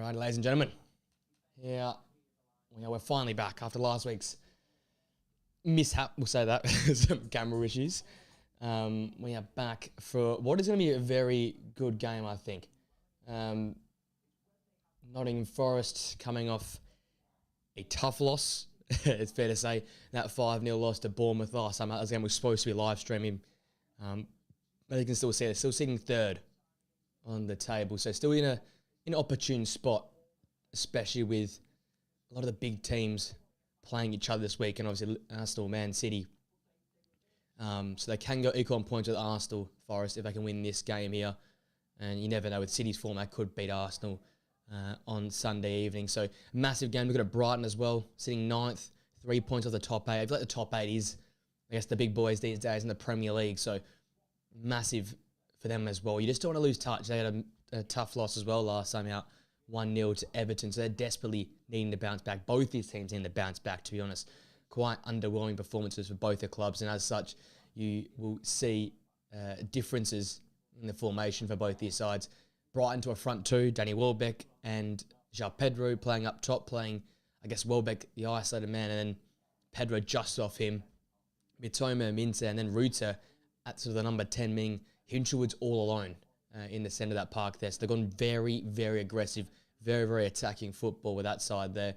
Alright, ladies and gentlemen, we're finally back after last week's mishap, we'll say that, some camera issues. We are back for what is going to be a very good game, I think. Nottingham Forest coming off a tough loss, it's fair to say. That 5-0 loss to Bournemouth last time. That was a game we were supposed to be live streaming. But you can still see they're still sitting third on the table. So still in an opportune spot, especially with a lot of the big teams playing each other this week, and obviously Arsenal, Man City. So they can go equal on points with Arsenal, Forest, if they can win this game here. And you never know, with City's form, they could beat Arsenal on Sunday evening. So massive game. We've got Brighton as well, sitting 9th, 3 points off the top 8. I feel like the top 8 is, I guess, the big boys these days in the Premier League. So massive for them as well. You just don't want to lose touch. They had a tough loss as well last time out, 1-0 to Everton. So they're desperately needing to bounce back. Both these teams need to bounce back, to be honest. Quite underwhelming performances for both the clubs. And as such, you will see differences in the formation for both these sides. Brighton to a front two, Danny Welbeck and João Pedro playing up top, playing, I guess, Welbeck, the isolated man, and then Pedro just off him. Mitoma, Minteh, and then Ruta at sort of the number 10, meaning Hinchelwood's all alone in the centre of that park there. So they've gone very, very aggressive, very, very attacking football with that side there.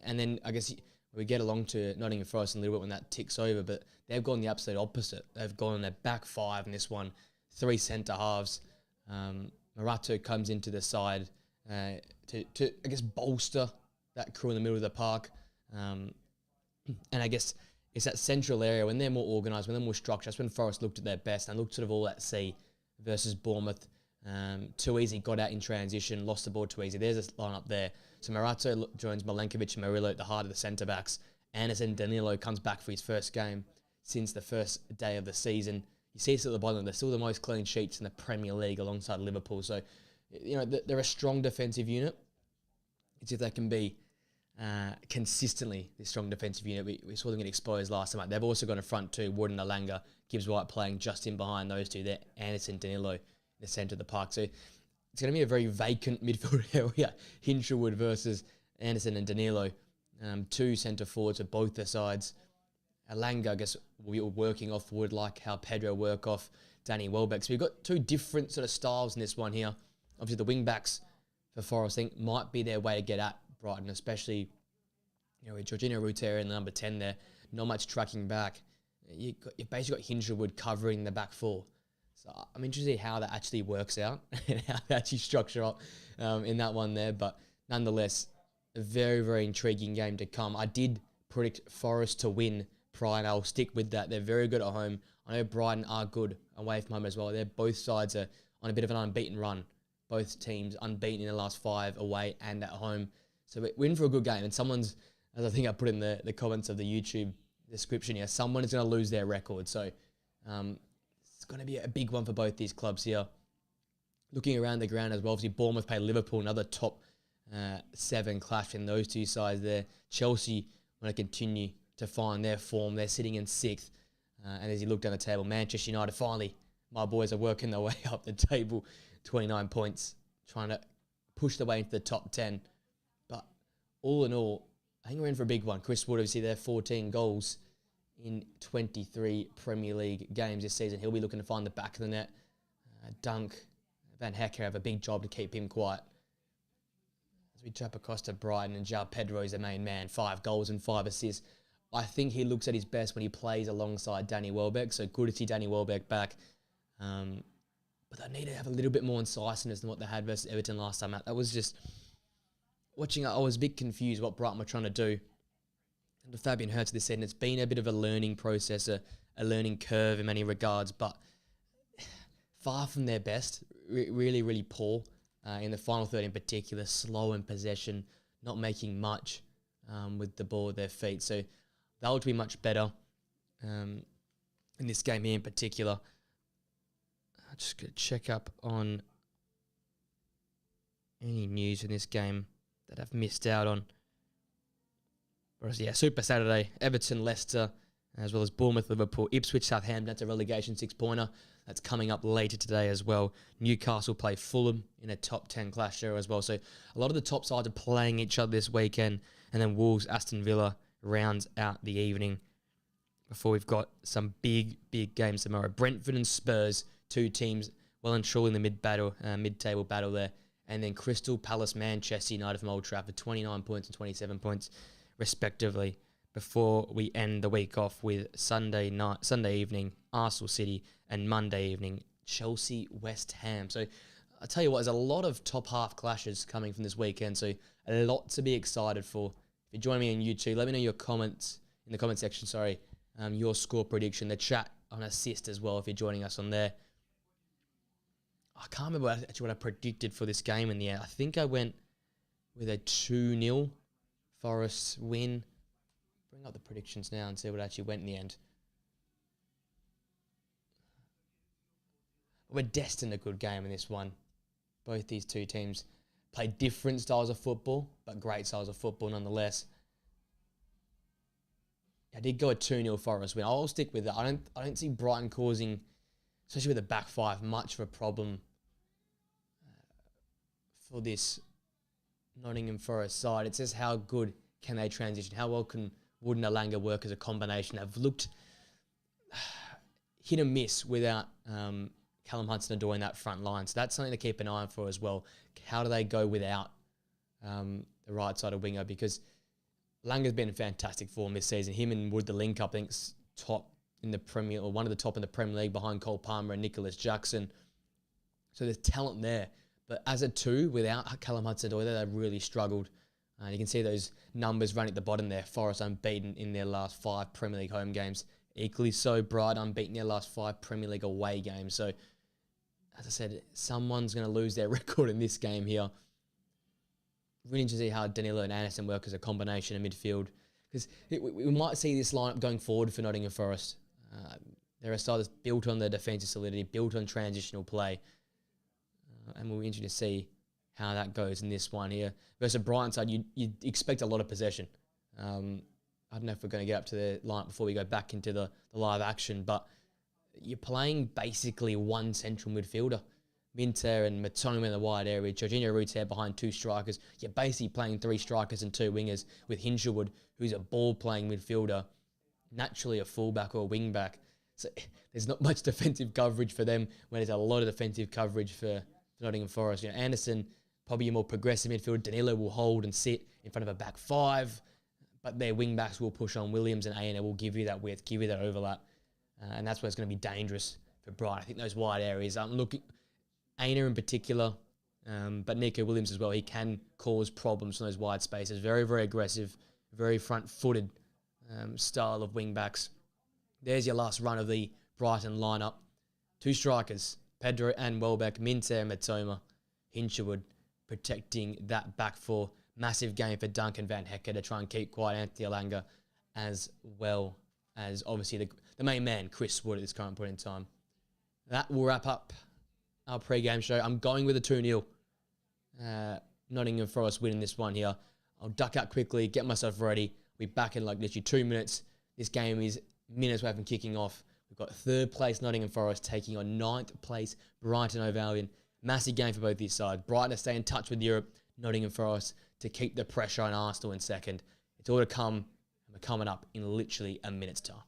And then I guess we get along to Nottingham Forest a little bit when that ticks over, but they've gone the absolute opposite. They've gone their back five in this one, 3 centre halves. Marato comes into the side to I guess, bolster that crew in the middle of the park. And I guess it's that central area, when they're more organised, when they're more structured, that's when Forest looked at their best and looked sort of all at sea versus Bournemouth. Too easy, got out in transition, lost the ball too easy. There's a line up there. So Marato joins Milenkovic and Murillo at the heart of the centre-backs. Anderson Danilo comes back for his first game since the first day of the season. You see it's at the bottom, they're still the most clean sheets in the Premier League alongside Liverpool. So, you know, they're a strong defensive unit. It's if they can be consistently this strong defensive unit. We saw them get exposed last time. They've also got a front two, Wood and Alanga, Gibbs White playing just in behind those two there, Anderson Danilo in the centre of the park. So it's going to be a very vacant midfield area. Hinchelwood versus Anderson and Danilo. 2 centre forwards for both their sides. Alanga, I guess, we were working off Wood like how Pedro work off Danny Welbeck. So we've got 2 different sort of styles in this one here. Obviously the wing backs for Forest, I think, might be their way to get at Brighton, especially, you know, with Jorginho Ruter and the number 10 there. Not much tracking back. You've basically got Hinchelwood covering the back 4. So I'm interested in how that actually works out and how they actually structure up in that one there. But nonetheless, a very, very intriguing game to come. I did predict Forest to win prior, and I'll stick with that. They're very good at home. I know Brighton are good away from home as well. Both sides are on a bit of an unbeaten run. Both teams unbeaten in the last 5 away and at home. So we're in for a good game. And someone's, as I think I put in the comments of the YouTube description here, someone is going to lose their record. So it's going to be a big one for both these clubs here. Looking around the ground as well, obviously Bournemouth play Liverpool, another top 7 clash in those two sides there. Chelsea want to continue to find their form. They're sitting in 6th. And as you look down the table, Manchester United, finally, my boys are working their way up the table, 29 points, trying to push their way into the top 10. But all in all, I think we're in for a big one. Chris Wood, obviously, they're 14 goals in 23 Premier League games this season. He'll be looking to find the back of the net. Dunk, Van Hecker have a big job to keep him quiet. As we jump across to Brighton, and João Pedro is the main man, 5 goals and 5 assists. I think he looks at his best when he plays alongside Danny Welbeck, so good to see Danny Welbeck back. But they need to have a little bit more incisiveness than what they had versus Everton last time out. That was just, watching it, I was a bit confused what Brighton were trying to do. And with Fabian Hertz this season, it's been a bit of a learning process, a learning curve in many regards, but far from their best. Really, really poor in the final third in particular, slow in possession, not making much with the ball at their feet. So they'll be much better in this game here in particular. I'm just going to check up on any news in this game that I've missed out on. Whereas, yeah, Super Saturday, Everton, Leicester, as well as Bournemouth, Liverpool, Ipswich, Southampton. That's a relegation 6-pointer. That's coming up later today as well. Newcastle play Fulham in a top 10 clash there as well. So a lot of the top sides are playing each other this weekend. And then Wolves, Aston Villa rounds out the evening before we've got some big games tomorrow. Brentford and Spurs, two teams well and truly in the mid-table battle there. And then Crystal Palace, Manchester United from Old Trafford, 29 points and 27 points respectively, before we end the week off with Sunday evening, Arsenal City, and Monday evening, Chelsea, West Ham. So I'll tell you what, there's a lot of top half clashes coming from this weekend, so a lot to be excited for. If you're joining me on YouTube, let me know your comments in the comment section, your score prediction, the chat on assist as well if you're joining us on there. I can't remember actually what I predicted for this game in the end. I think I went with a 2-0 Forest win. Bring up the predictions now and see what actually went in the end. We're destined a good game in this one. Both these two teams play different styles of football, but great styles of football nonetheless. I did go a 2-0 Forest win. I'll stick with that. I don't see Brighton causing, especially with the back five, much of a problem for this Nottingham Forest side. It's just how good can they transition? How well can Wood and Alanga work as a combination? They've looked hit and miss without Callum Hudson-Odoi in that front line. So that's something to keep an eye on for as well. How do they go without the right side of winger? Because Langa's been in fantastic form this season. Him and Wood, the link-up, I think, top in the Premier, or one of the top in the Premier League behind Cole Palmer and Nicholas Jackson. So there's talent there. But as a two, without Callum Hudson-Odoi, they've really struggled. And you can see those numbers running at the bottom there. Forest unbeaten in their last 5 Premier League home games. Equally so, Brighton unbeaten their last 5 Premier League away games. So, as I said, someone's going to lose their record in this game here. Really interesting to see how Danilo and Anderson work as a combination in midfield. Because we might see this lineup going forward for Nottingham Forest. They're a side that's built on their defensive solidity, built on transitional play. And we'll be interested to see how that goes in this one here. Versus Brighton side, you'd expect a lot of possession. I don't know if we're going to get up to the lineup before we go back into the live action, but you're playing basically one central midfielder. Minter and Matoma in the wide area, Jorginho Rutter behind 2 strikers. You're basically playing 3 strikers and 2 wingers with Hinshelwood, who's a ball-playing midfielder, naturally a fullback or a wing-back. So there's not much defensive coverage for them when there's a lot of defensive coverage for Nottingham Forest. You know, Anderson, probably a more progressive midfielder. Danilo will hold and sit in front of a back 5, but their wing-backs will push on. Williams and Aina will give you that width, give you that overlap, and that's where it's going to be dangerous for Brighton. I think those wide areas, I'm looking, Aina in particular, but Nico Williams as well, he can cause problems in those wide spaces. Very, very aggressive, very front-footed style of wing-backs. There's your last run of the Brighton lineup. 2 strikers, Pedro and Welbeck, Minter and Matoma, Hinshelwood protecting that back 4. Massive game for Duncan Van Hecker to try and keep quiet Anthony Alanga, as well as obviously the main man, Chris Wood, at this current point in time. That will wrap up our pre-game show. I'm going with a 2-0. Nottingham Forest winning this one here. I'll duck out quickly, get myself ready. We'll be back in like literally 2 minutes. This game is minutes away from kicking off. We've got 3rd place Nottingham Forest taking on 9th place Brighton Hove Albion. Massive game for both these sides. Brighton to stay in touch with Europe. Nottingham Forest to keep the pressure on Arsenal in 2nd. It's all to come, and we're coming up in literally a minute's time.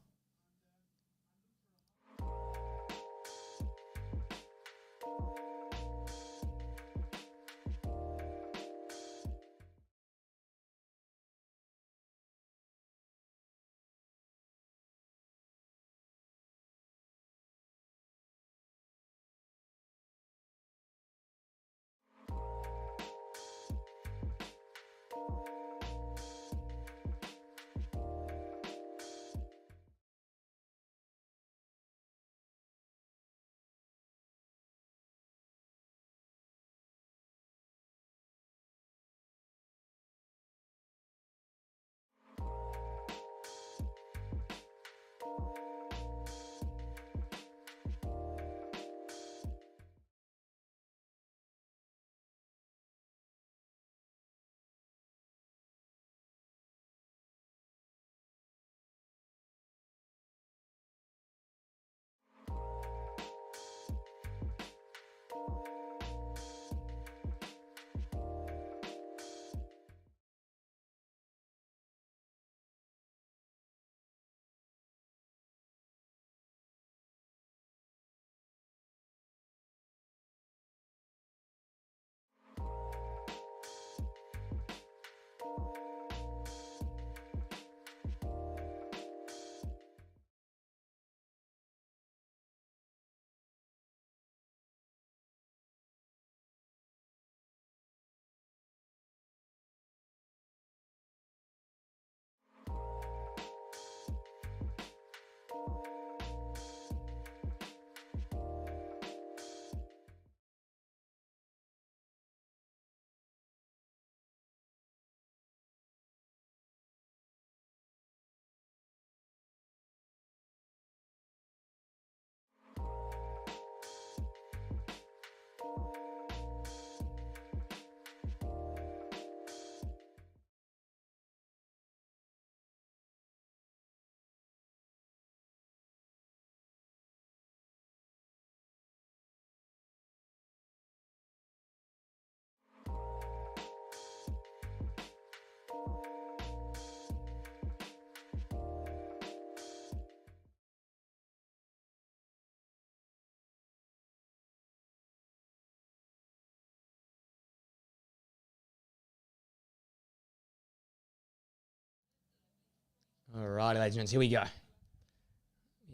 All right, ladies and gents, here we go.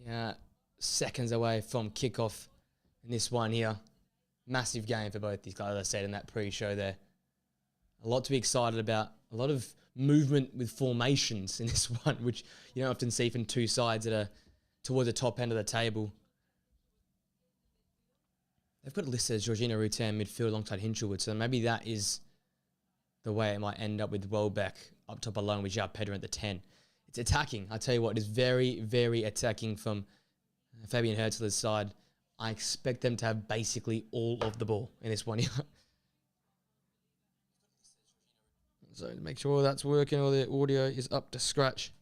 Yeah, seconds away from kickoff in this one here. Massive game for both these guys, as I said in that pre-show there. A lot to be excited about. A lot of movement with formations in this one, which you don't often see from two sides that are towards the top end of the table. They've got it listed as Georgina Rutan midfield alongside Hinchelwood, so maybe that is the way it might end up with Welbeck up top alone with João Pedro at the 10. It's attacking. I tell you what, it is very, very attacking from Fabian Herzler's side. I expect them to have basically all of the ball in this one here. So to make sure that's working, all the audio is up to scratch.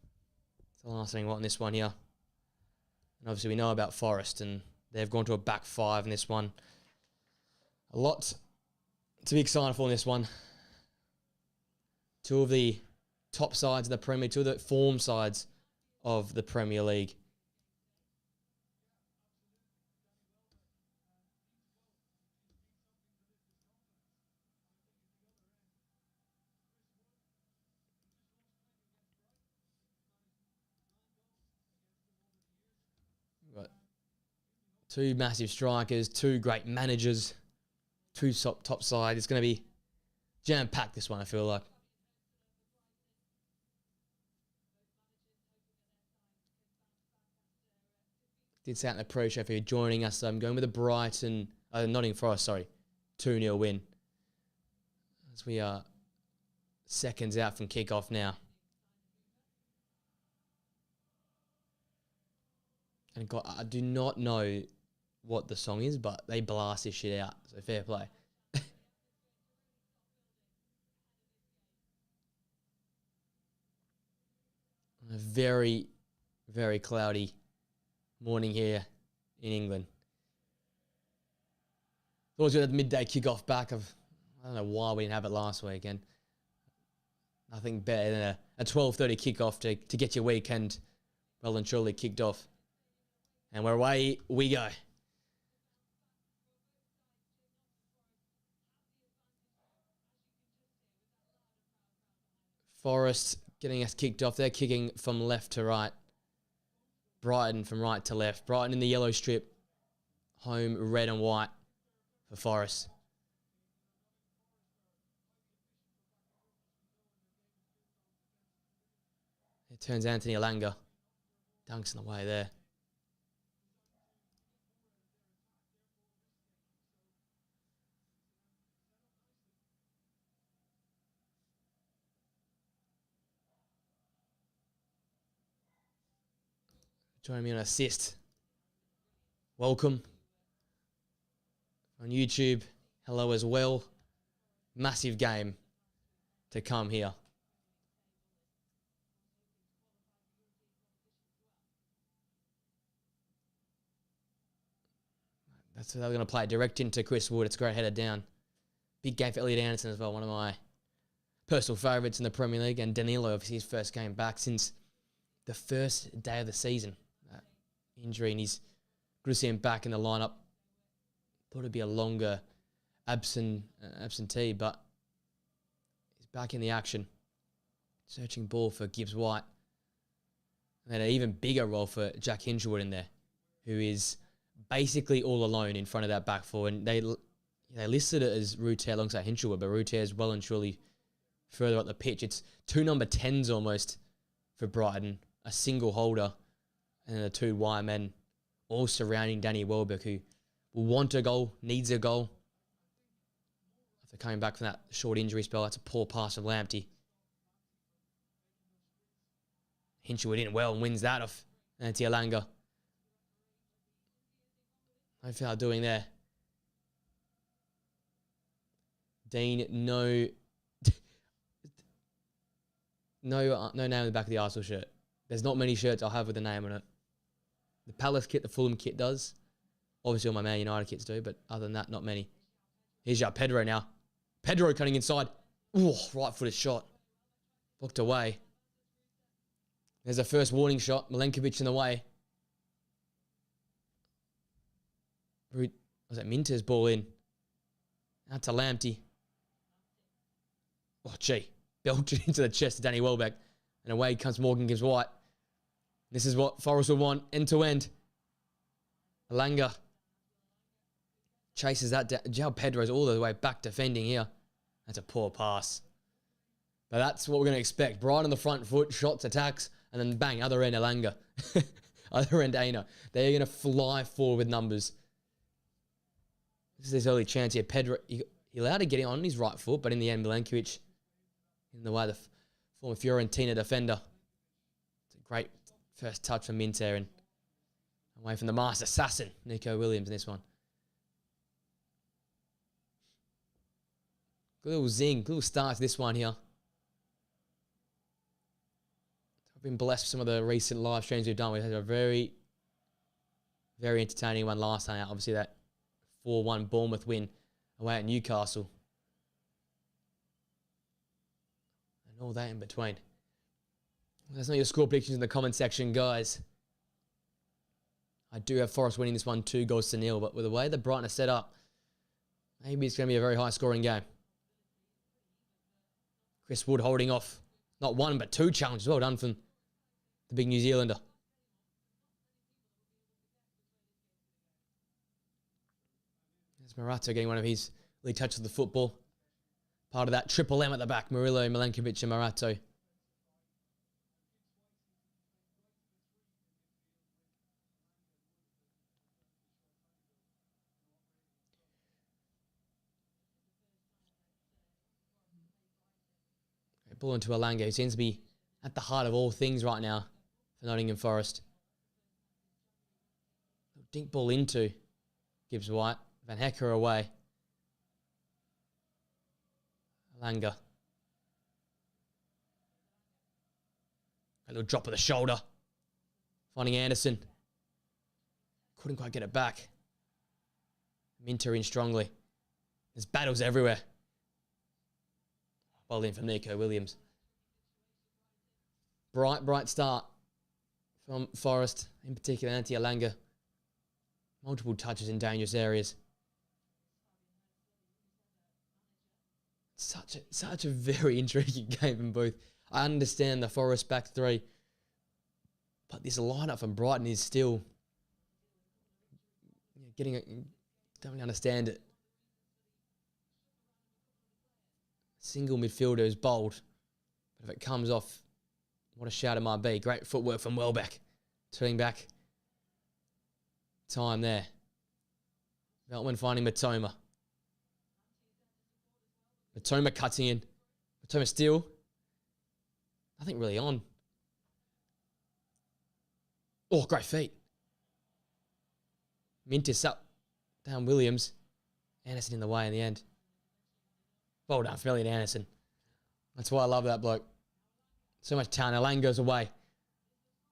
That's the last thing I want in this one here. And obviously we know about Forest, and they've gone to a back five in this one. A lot to be excited for in this one. Two of the top sides of the Premier, two of the form sides of the Premier League. Got two massive strikers, two great managers, two top side. It's going to be jam-packed, this one, I feel like. Did say out in the pro show for you joining us. I'm going with the Brighton, Nottingham Forest, sorry, 2-0 win. As we are seconds out from kickoff now. And God, I do not know what the song is, but they blast this shit out. So fair play. A very, very cloudy morning here in England. Thought we had the midday kickoff back. I don't know why we didn't have it last weekend. Nothing better than a 12:30 kickoff to get your weekend well and truly kicked off. And we're away we go. Forest getting us kicked off. They're kicking from left to right. Brighton from right to left. Brighton in the yellow strip. Home red and white for Forest. It turns Anthony Alanga. Dunks in the way there. Join me on assist. Welcome. On YouTube, hello as well. Massive game to come here. That's how they're going to play it direct into Chris Wood. It's a great header down. Big game for Elliot Anderson as well, one of my personal favourites in the Premier League. And Danilo, obviously his first game back since the first day of the season. Injury, and he's good to see him back in the lineup. Thought it'd be a longer absentee, but he's back in the action. Searching ball for Gibbs White. And an even bigger role for Jack Hinshelwood in there, who is basically all alone in front of that back four. And they listed it as Ruter alongside Hinshelwood, but Ruter is well and truly further up the pitch. It's two number 10s almost for Brighton, a single holder, and the two wire men all surrounding Danny Welbeck, who will want a goal, needs a goal. After coming back from that short injury spell, that's a poor pass from Lamptey. Hinshelwood in well and wins that off Antti Alanga. No foul doing there. Dean, no name in the back of the Arsenal shirt. There's not many shirts I'll have with a name on it. The Palace kit, the Fulham kit does. Obviously all my Man United kits do, but other than that, not many. Here's your Pedro now. Pedro cutting inside. Ooh, right footed shot. Blocked away. There's a first warning shot. Milenkovic in the way. Was that Minter's ball in? Out to Lamptey. Oh, gee. Belched it into the chest of Danny Welbeck. And away comes Morgan Gibbs White. This is what Forest will want, end to end. Alanga chases that down. João Pedro's all the way back defending here. That's a poor pass. But that's what we're going to expect. Bright on the front foot, shots, attacks, and then bang, other end Alanga. Other end Aina. They're going to fly forward with numbers. This is his early chance here. Pedro, he allowed to get it on his right foot, but in the end, Milenkovic, in the way the former Fiorentina defender. It's a great first touch from Minter and away from the master assassin, Nico Williams in this one. Good little zing, good little start to this one here. I've been blessed with some of the recent live streams we've done. We had a very, very entertaining one last time out. Obviously that 4-1 Bournemouth win away at Newcastle. And all that in between. Let us know your score predictions in the comment section, guys. I do have Forest winning this one 2-0, but with the way the Brighton are set up, maybe it's going to be a very high scoring game. Chris Wood holding off not one but two challenges. Well done from the big New Zealander. There's Marato getting one of his lead touches of the football. Part of that triple M at the back. Murillo, Milenkovic and Marato. Ball into Alanga, who seems to be at the heart of all things right now for Nottingham Forest. Dink ball into Gibbs White. Van Hecker away. Alanga. A little drop of the shoulder. Finding Anderson. Couldn't quite get it back. Minter in strongly. There's battles everywhere. Well in from Nico Williams. Bright start from Forest, in particular Antti Alanga. Multiple touches in dangerous areas. Such a very intriguing game in both. I understand the Forest back three, but this lineup from Brighton is still don't really understand it. Single midfielder is bold, but if it comes off, what a shout it might be. Great footwork from Welbeck. Turning back. Time there. Veltman finding Matoma. Matoma cutting in. Matoma still. Nothing really on. Oh, great feet. Mintis up. Down Williams. Anderson in the way in the end. Well done, from Elliot Anderson. That's why I love that bloke. So much talent. Alanga goes away.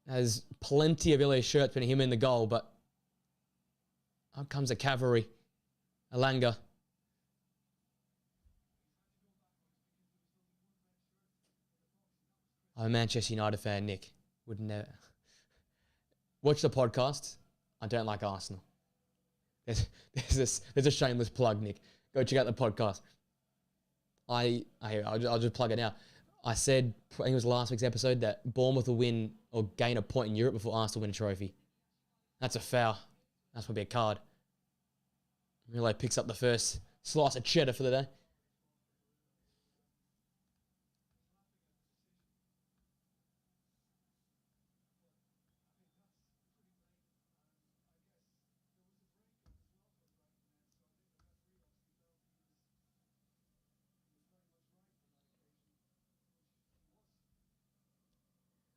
There's plenty of yellow shirts between him and the goal, but up comes the cavalry. Alanga. I'm a Manchester United fan, Nick. Would never. Watch the podcast. I don't like Arsenal. There's a shameless plug, Nick. Go check out the podcast. I'll just plug it now. I said, I think it was last week's episode, that Bournemouth will win or gain a point in Europe before Arsenal win a trophy. That's a foul. That's going to be a card. Relay picks up the first slice of cheddar for the day.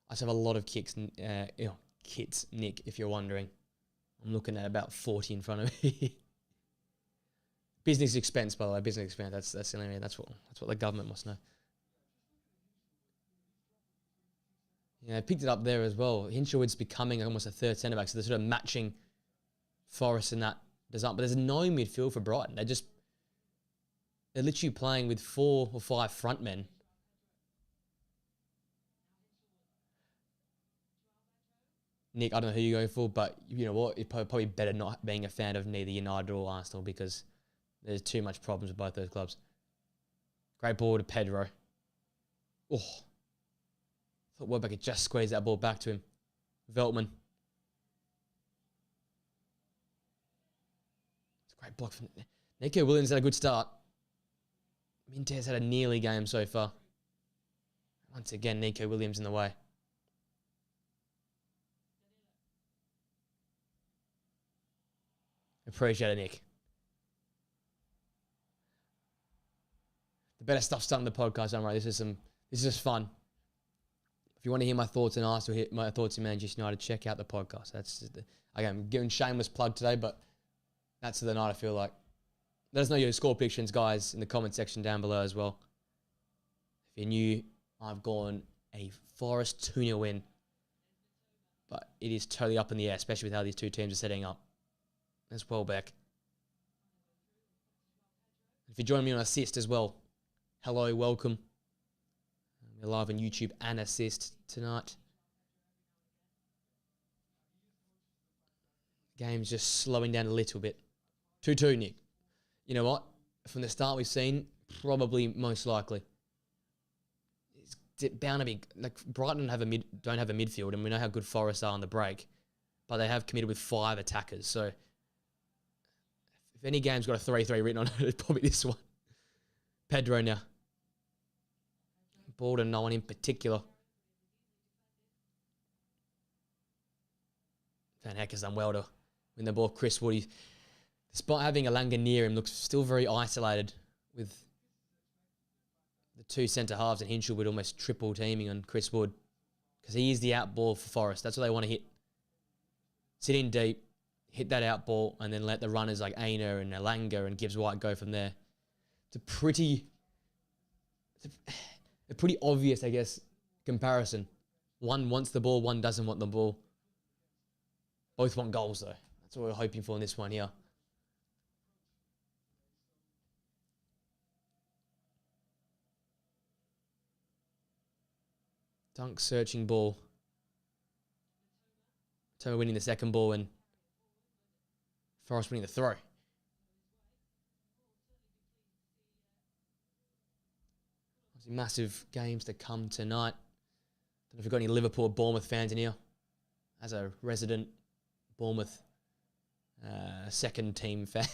I just have a lot of kits, Nick, if you're wondering. I'm looking at about 40 in front of me. Business expense, by the way. Business expense. That's the name. That's what the government must know. Yeah, I picked it up there as well. Hinshelwood's becoming almost a third centre back, so they're sort of matching Forest in that design. But there's no midfield for Brighton. They're literally playing with 4 or 5 front men. Nick, I don't know who you're going for, but you know what? It's probably better not being a fan of neither United or Arsenal because there's too much problems with both those clubs. Great ball to Pedro. Oh. Thought Welbeck could just squeeze that ball back to him. Veltman. It's a great block from Nico Williams had a good start. Mintez had a nearly game so far. Once again, Nico Williams in the way. Appreciate it, Nick. The better stuff's done in the podcast, I'm right. This is just fun. If you want to hear my thoughts on Arsenal, my thoughts on Manchester United, check out the podcast. Again, I'm giving shameless plug today, but that's the night I feel like. Let us know your score predictions, guys, in the comment section down below as well. If you're new, I've gone a Forest 2-0 win. But it is totally up in the air, especially with how these two teams are setting up. That's Welbeck. If you join me on assist as well, hello, welcome. We're live on YouTube and assist tonight. Game's just slowing down a little bit. 2-2, Nick. You know what? From the start we've seen, probably most likely. It's bound to be like Brighton don't have a midfield, and we know how good Forest are on the break, but they have committed with 5 attackers. So if any game's got a 3-3 written on it, it's probably this one. Pedro now. Ball to no one in particular. Van Heck has done well to win the ball. Chris Wood, despite having Alanga near him, looks still very isolated with the 2 centre halves and Hinshelwood almost triple teaming on Chris Wood because he is the out ball for Forest. That's what they want to hit. Sit in deep, hit that out ball, and then let the runners like Aina and Alanga and Gibbs White go from there. It's a pretty obvious, I guess, comparison. One wants the ball, one doesn't want the ball. Both want goals, though. That's what we're hoping for in this one here. Dunk searching ball. Toma winning the second ball and Forest winning the throw. Massive games to come tonight. Don't know if we've got any Liverpool or Bournemouth fans in here. As a resident Bournemouth second team fan.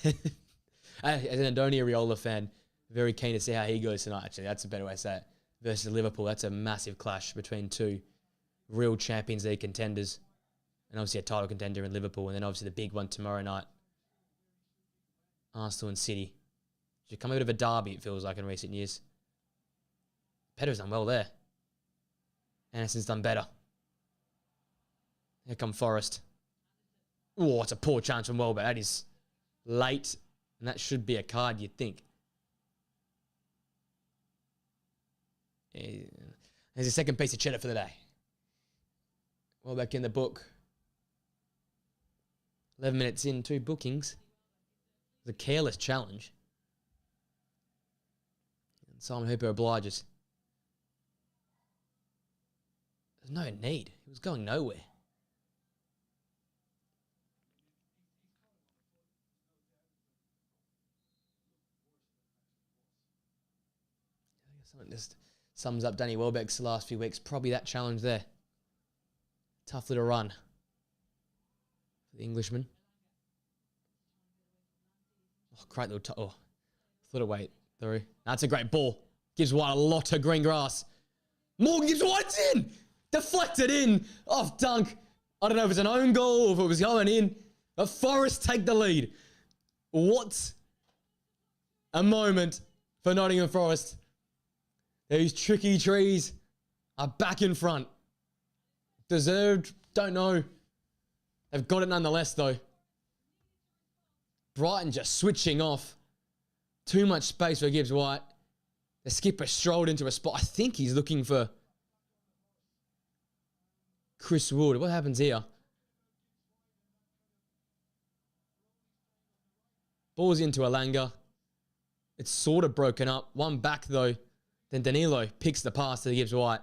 As an Andoni Areola fan, very keen to see how he goes tonight, actually. That's a better way to say it. Versus Liverpool. That's a massive clash between 2 real Champions League contenders. And obviously a title contender in Liverpool. And then obviously the big one tomorrow night. Arsenal and City. It's become a bit of a derby, it feels like, in recent years. Pedro's done well there. Anderson's done better. Here come Forest. Oh, it's a poor chance from Welbeck. That is late. And that should be a card, you'd think. There's a second piece of cheddar for the day. Welbeck in the book. 11 minutes in, 2 bookings. It was a careless challenge. And Simon Hooper obliges. There's no need. He was going nowhere. Sums up Danny Welbeck's last few weeks. Probably that challenge there. Tough little run for the Englishman. Oh, great little little weight through. That's a great ball. Gives White a lot of green grass. Morgan gives White, it's in! Deflected in. Off dunk. I don't know if it's an own goal or if it was going in. But Forest take the lead. What a moment for Nottingham Forest. These tricky trees are back in front. Deserved, don't know. They've got it nonetheless, though. Brighton just switching off. Too much space for Gibbs White. The skipper strolled into a spot. I think he's looking for Chris Wood. What happens here? Ball's into Alanga. It's sort of broken up. One back, though. Then Danilo picks the pass to Gibbs White.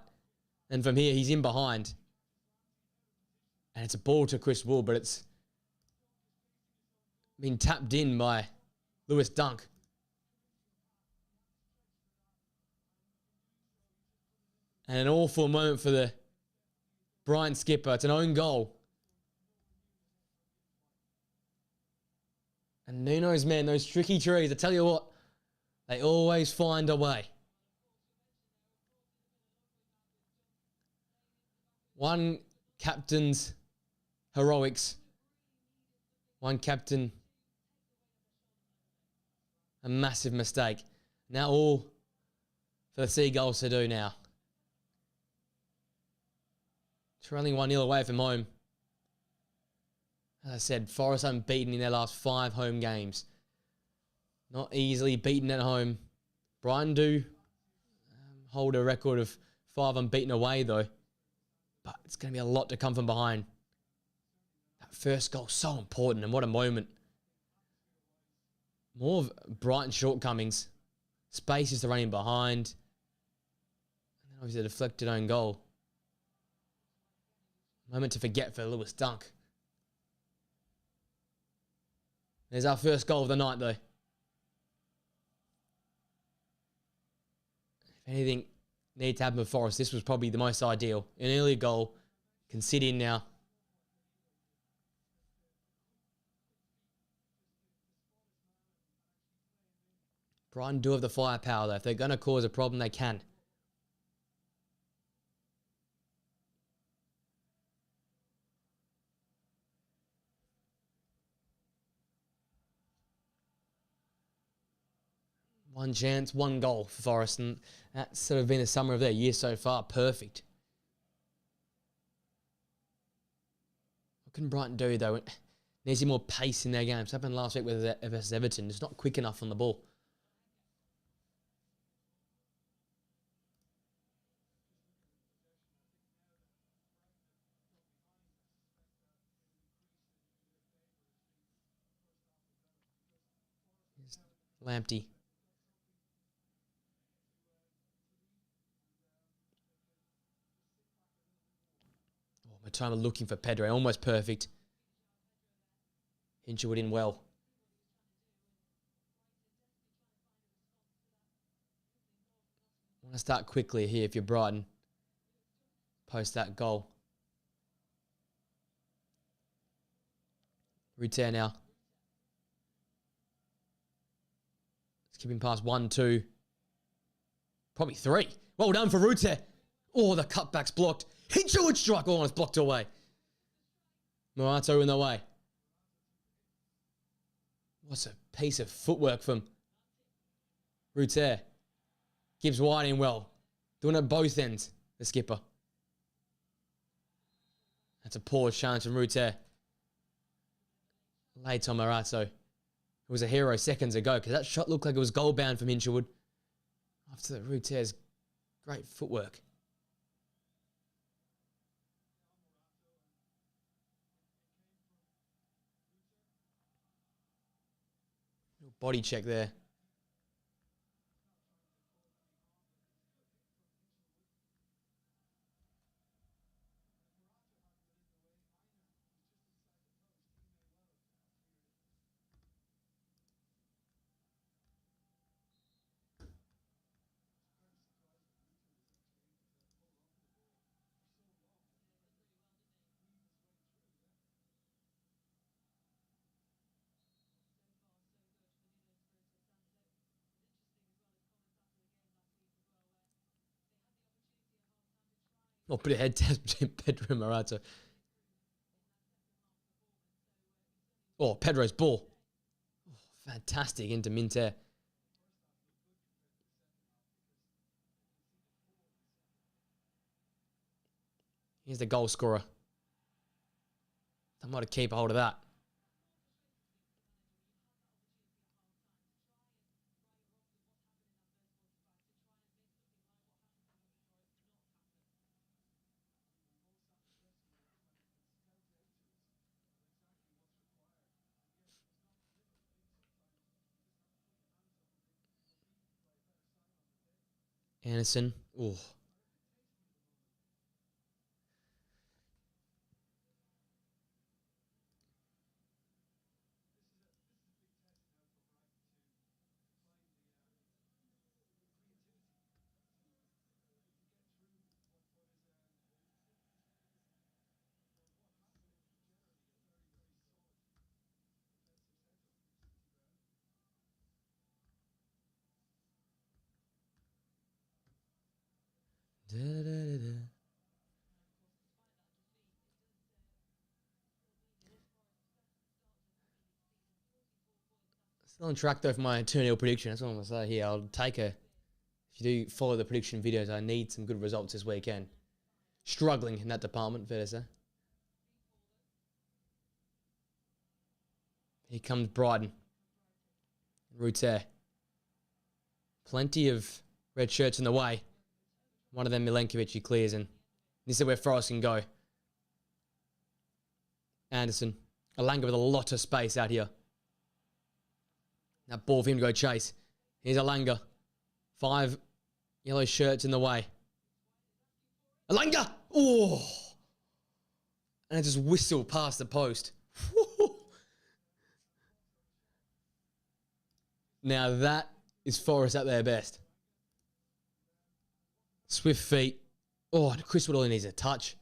And from here, he's in behind. And it's a ball to Chris Wood, but it's been tapped in by Lewis Dunk. And an awful moment for the Brighton skipper. It's an own goal. And Nuno's men, those tricky trees, I tell you what, they always find a way. One captain's heroics. One captain, a massive mistake. Now all for the Seagulls to do now. Trailing 1-0 away from home. As I said, Forest unbeaten in their last 5 home games. Not easily beaten at home. Brighton do hold a record of 5 unbeaten away, though. But it's going to be a lot to come from behind. That first goal, so important, and what a moment. More of Brighton shortcomings. Spaces to run in behind. And then obviously a deflected own goal. Moment to forget for Lewis Dunk. There's our first goal of the night, though. If anything needed to happen for Forest, this was probably the most ideal. An early goal can sit in now. Brighton do have the firepower, though. If they're going to cause a problem, they can. One chance, one goal for Forest, and that's sort of been the summer of their year so far. Perfect. What can Brighton do, though? It needs more pace in their games. It's happened last week with versus Everton. It's not quick enough on the ball. Lamptey. Matoma looking for Pedro. Almost perfect. Hinshelwood in well. Want to start quickly here if you're Brighton. Post that goal. Rutter now. Skipping past 1, 2. Probably 3. Well done for Rutter. Oh, the cutback's blocked. Hinshelwood strike. Oh, it's blocked away. Morato in the way. What's a piece of footwork from Rutter. Gives White in well. Doing it both ends, the skipper. That's a poor chance from Rutter. Late on Morato. It was a hero seconds ago because that shot looked like it was goal bound from Hinshelwood. After Rutter's great footwork. Body check there. Well, put a head test between Pedro and Morata. Oh, Pedro's ball. Oh, fantastic into Minter. Here's the goal scorer. They might have keep a hold of that. Anderson. Oh. Da, da, da, da. Still on track though for my 2-0 prediction. That's what I'm going to say here. I'll take a... If you do follow the prediction videos, I need some good results this weekend. Struggling in that department, fair to say. Here comes Brighton. Roots there. Plenty of red shirts in the way. One of them, Milenkovic, he clears, and this is where Forrest can go. Anderson. Alanga with a lot of space out here. That ball for him to go chase. Here's Alanga. 5 yellow shirts in the way. Alanga! Oh! And it just whistled past the post. Now that is Forrest at their best. Swift feet. Oh, and Chris Wood only needs a touch.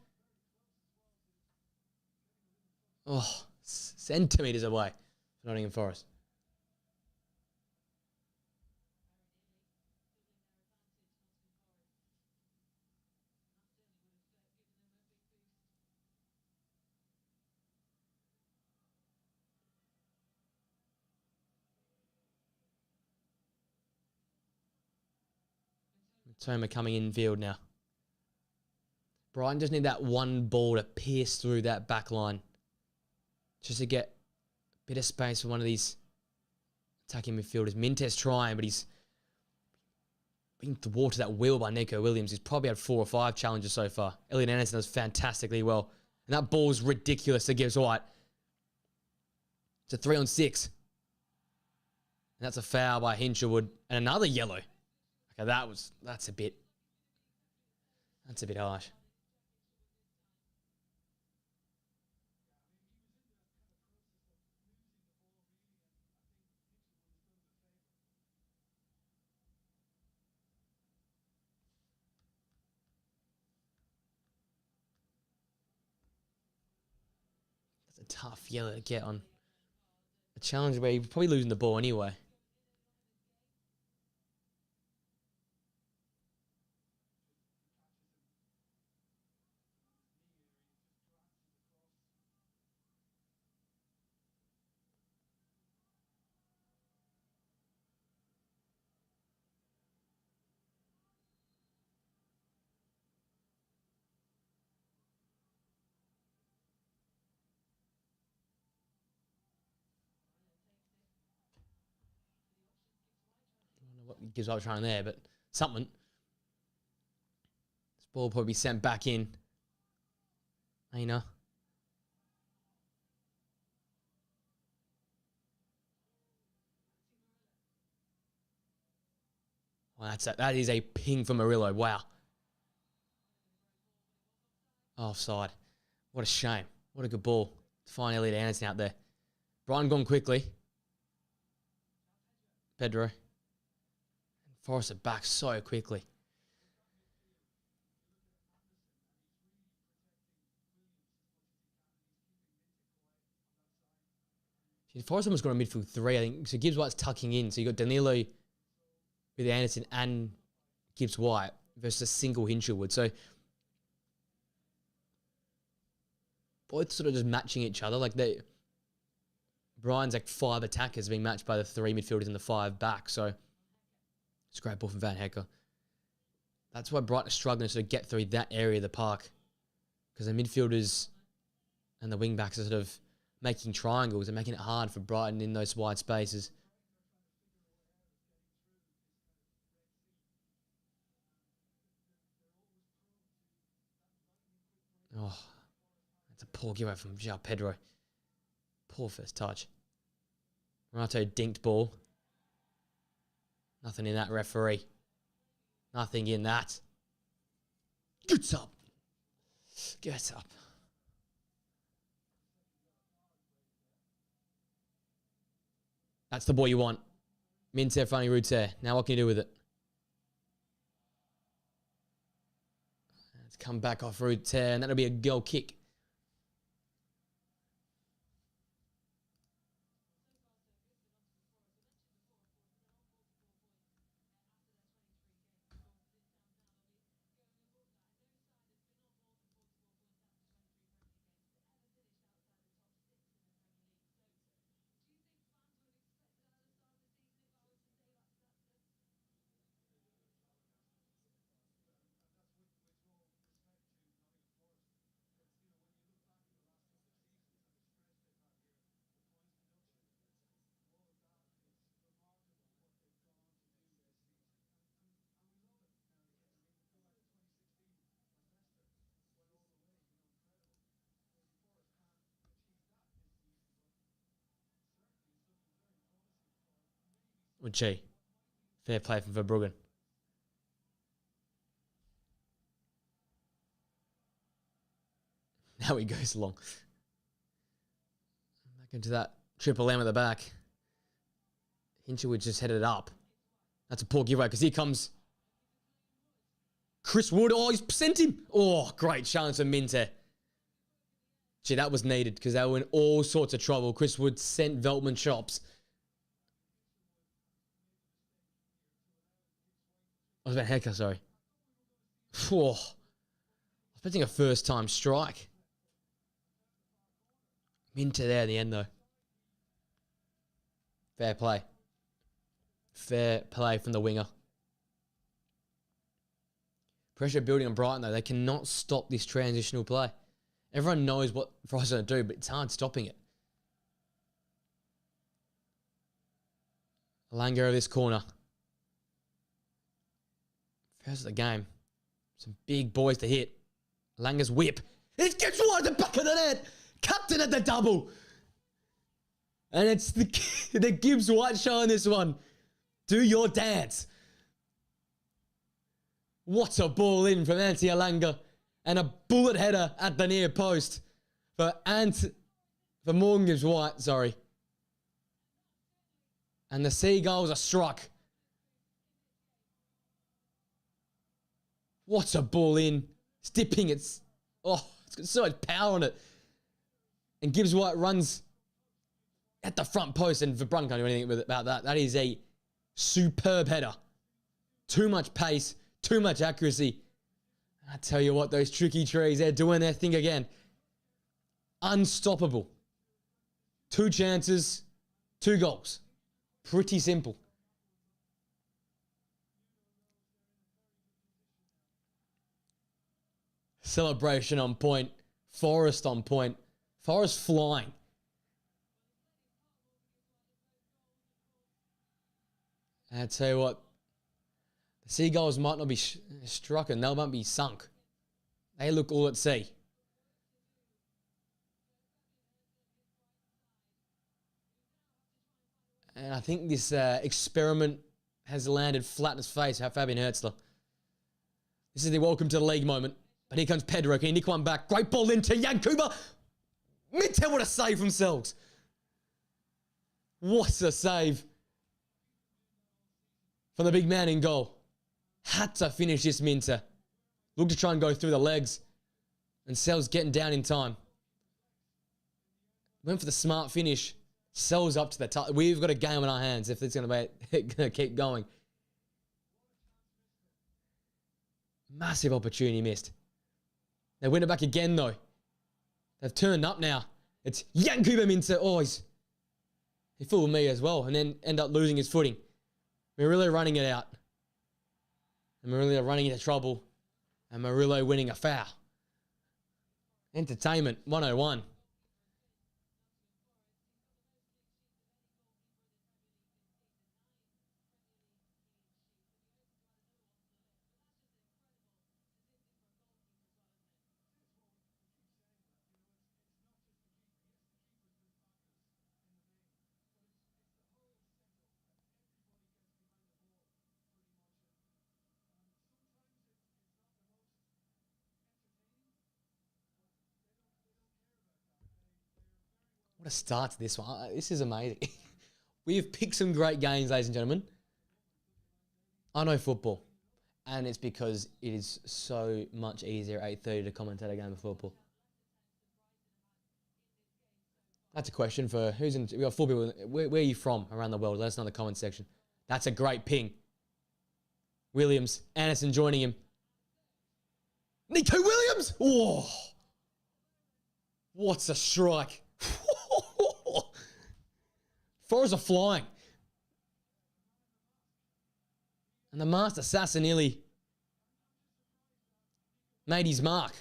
Oh, centimetres away. Nottingham Forest. Toma coming in field now. Brighton just need that one ball to pierce through that back line. Just to get a bit of space for one of these attacking midfielders. Minter's trying, but he's being thwarted that wheel by Nico Williams. He's probably had 4 or 5 challenges so far. Elliot Anderson does fantastically well. And that ball's ridiculous to Gibbs White. It's a 3-on-6. And that's a foul by Hinshelwood. And another yellow. Okay, that's a bit harsh. That's a tough yellow to get on a challenge where you're probably losing the ball anyway. What Gibbs White trying there, but something. This ball will probably be sent back in. Aina. Well, that is a ping for Murillo. Wow. Offside. What a shame. What a good ball to find Elliot Anderson out there. Brighton gone quickly. Pedro. Forrest are back so quickly. Forrest almost got a midfield 3, I think. So Gibbs White's tucking in. So you got Danilo with Anderson and Gibbs White versus a single Hinshelwood. So both sort of just matching each other. Like Brighton's like 5 attackers being matched by the 3 midfielders and the 5 back. So it's a great ball from Van Hecker. That's why Brighton are struggling to sort of get through that area of the park, because the midfielders and the wing backs are sort of making triangles and making it hard for Brighton in those wide spaces. Oh, that's a poor giveaway from João Pedro. Poor first touch. Renato dinked ball. Nothing in that, referee. Nothing in that. Get up. Get up. That's the ball you want. Minter finding Ruter. Now what can you do with it? Let's come back off Ruter, and that'll be a goal kick. Well, gee, fair play from Verbruggen. Now he goes long. Back into that triple M at the back. Hinchelwood just headed up. That's a poor giveaway because here comes Chris Wood. Oh, he's sent him. Oh, great chance for Minter. Gee, that was needed because they were in all sorts of trouble. Chris Wood sent Veltman chops. I was about Hecker, sorry. Oh, I was expecting a first-time strike. Minter there in the end, though. Fair play. Fair play from the winger. Pressure building on Brighton, though. They cannot stop this transitional play. Everyone knows what Fry's going to do, but it's hard stopping it. Alanga over this corner. First of the game. Some big boys to hit. Langa's whip. It gets wide at the back of the net. Captain at the double. And it's the Gibbs White show on this one. Do your dance. What a ball in from Antti Alanga. And a bullet header at the near post for Morgan Gibbs White, sorry. And the Seagulls are struck. What a ball in. It's dipping. It's got so much power on it. And Gibbs White runs at the front post, and Verbruggen can't do anything about that. That is a superb header. Too much pace, too much accuracy. I tell you what, those tricky trees, they're doing their thing again. Unstoppable. 2 chances, 2 goals. Pretty simple. Celebration on point. Forrest on point. Forrest flying. And I tell you what, the Seagulls might not be struck and they might be sunk. They look all at sea. And I think this experiment has landed flat in his face, Fabian Herzler. This is the welcome to the league moment. But here comes Pedro. Can he nick one back? Great ball into Yankuba. Minter, what a save from Sells. What a save from the big man in goal. Had to finish this, Minter. Looked to try and go through the legs. And Sells getting down in time. Went for the smart finish. Sells up to the top. We've got a game on our hands if it's going to keep going. Massive opportunity missed. They win it back again, though. They've turned up now. It's Yankuba Minter. Oh, he fooled me as well and then end up losing his footing. Murillo running it out. And Murillo running into trouble. And Murillo winning a foul. Entertainment 101. What a start to this one. This is amazing. We have picked some great games, ladies and gentlemen. I know football. And it's because it is so much easier at 8:30 to commentate a game of football. That's a question for who's in. We got 4 people. Where are you from around the world? Let us know in the comment section. That's a great ping. Williams, Anderson joining him. Nico Williams! Oh, what's a strike? Forest are flying. And the master Sasa nearly made his mark.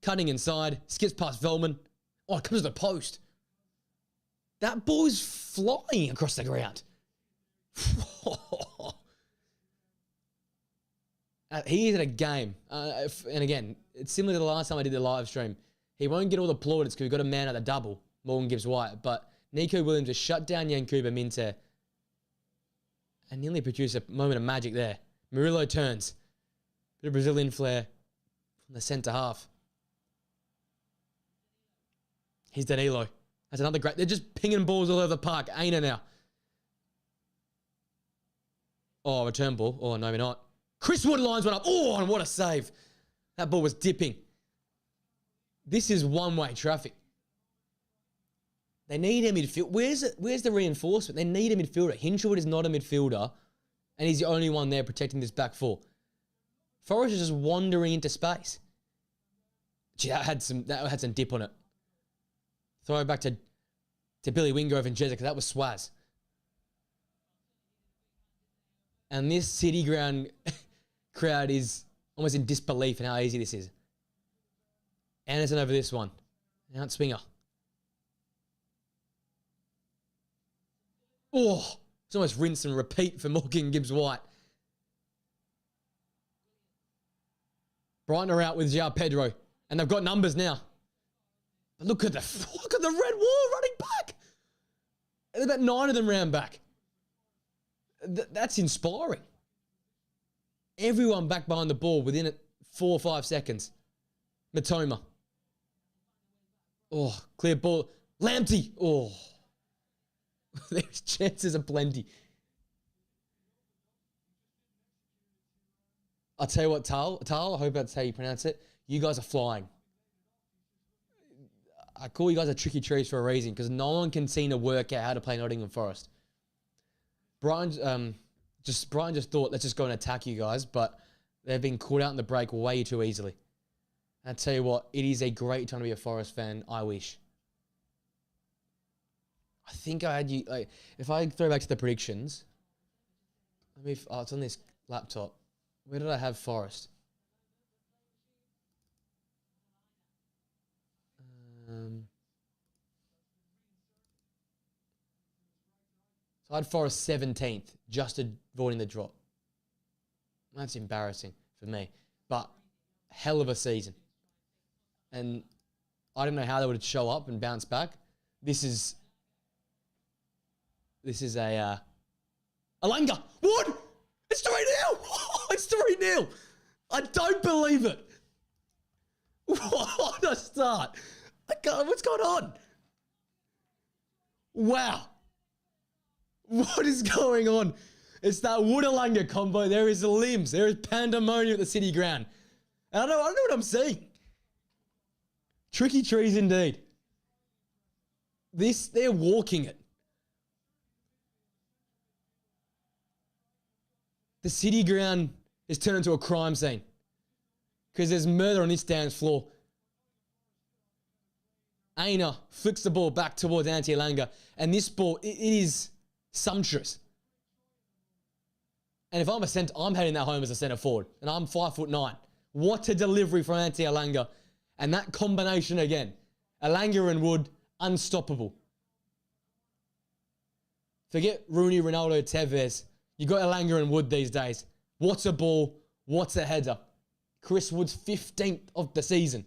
Cutting inside, skips past Velman. Oh, it comes to the post. That ball's flying across the ground. He is at a game. And again, it's similar to the last time I did the live stream. He won't get all the plaudits because we've got a man at the double. Morgan Gibbs White. But Nico Williams just shut down Yankuba Minter and nearly produced a moment of magic there. Murillo turns. Bit of Brazilian flair from the centre half. Here's Danilo. That's another great. They're just pinging balls all over the park. Aina now. Oh, return ball. Oh, no, we're not. Chris Wood lines one up. Oh, and what a save. That ball was dipping. This is one-way traffic. They need a midfield. Where's the reinforcement? They need a midfielder. Hinshelwood is not a midfielder, and he's the only one there protecting this back four. Forrest is just wandering into space. Gee, that had some dip on it. Throw it back to Billy Wingrove and Jezza, because that was Swaz. And this City Ground crowd is almost in disbelief in how easy this is. Anderson over this one. Now it's Swinger. Oh, it's almost rinse and repeat for Morgan Gibbs White. Brighton are out with João Pedro, and they've got numbers now. But look at the red wall running back. There's about 9 of them round back. That's inspiring. Everyone back behind the ball within 4 or 5 seconds. Matoma. Oh, clear ball. Lamptey. Oh. There's chances aplenty. I'll tell you what, Tal, I hope that's how you pronounce it. You guys are flying. I call you guys a tricky trees for a reason, because no one can seem to work out how to play Nottingham Forest. Brighton just thought, let's just go and attack you guys, but they've been caught out in the break way too easily. I tell you what, it is a great time to be a Forest fan. I wish. I think I had you, like, if I throw back to the predictions, it's on this laptop. Where did I have Forest? So I had Forest 17th, just avoiding the drop. That's embarrassing for me, but hell of a season. And I didn't know how they would show up and bounce back. This is a Alanga. What? It's 3-0. It's 3-0. I don't believe it. What a start. What's going on? Wow. What is going on? It's that Wood-Alanga combo. There is limbs. There is pandemonium at the City Ground. And I don't know what I'm seeing. Tricky trees indeed. They're walking it. The City Ground is turned into a crime scene because there's murder on this dance floor. Aina flicks the ball back towards Antti Elanga. And this ball, it is sumptuous. And if I'm a centre, I'm heading that home as a centre forward. And I'm 5'9". What a delivery from Antti Elanga. And that combination again. Elanga and Wood, unstoppable. Forget Rooney, Ronaldo, Tevez. You got Elanga and Wood these days. What's a ball? What's a header? Chris Wood's 15th of the season.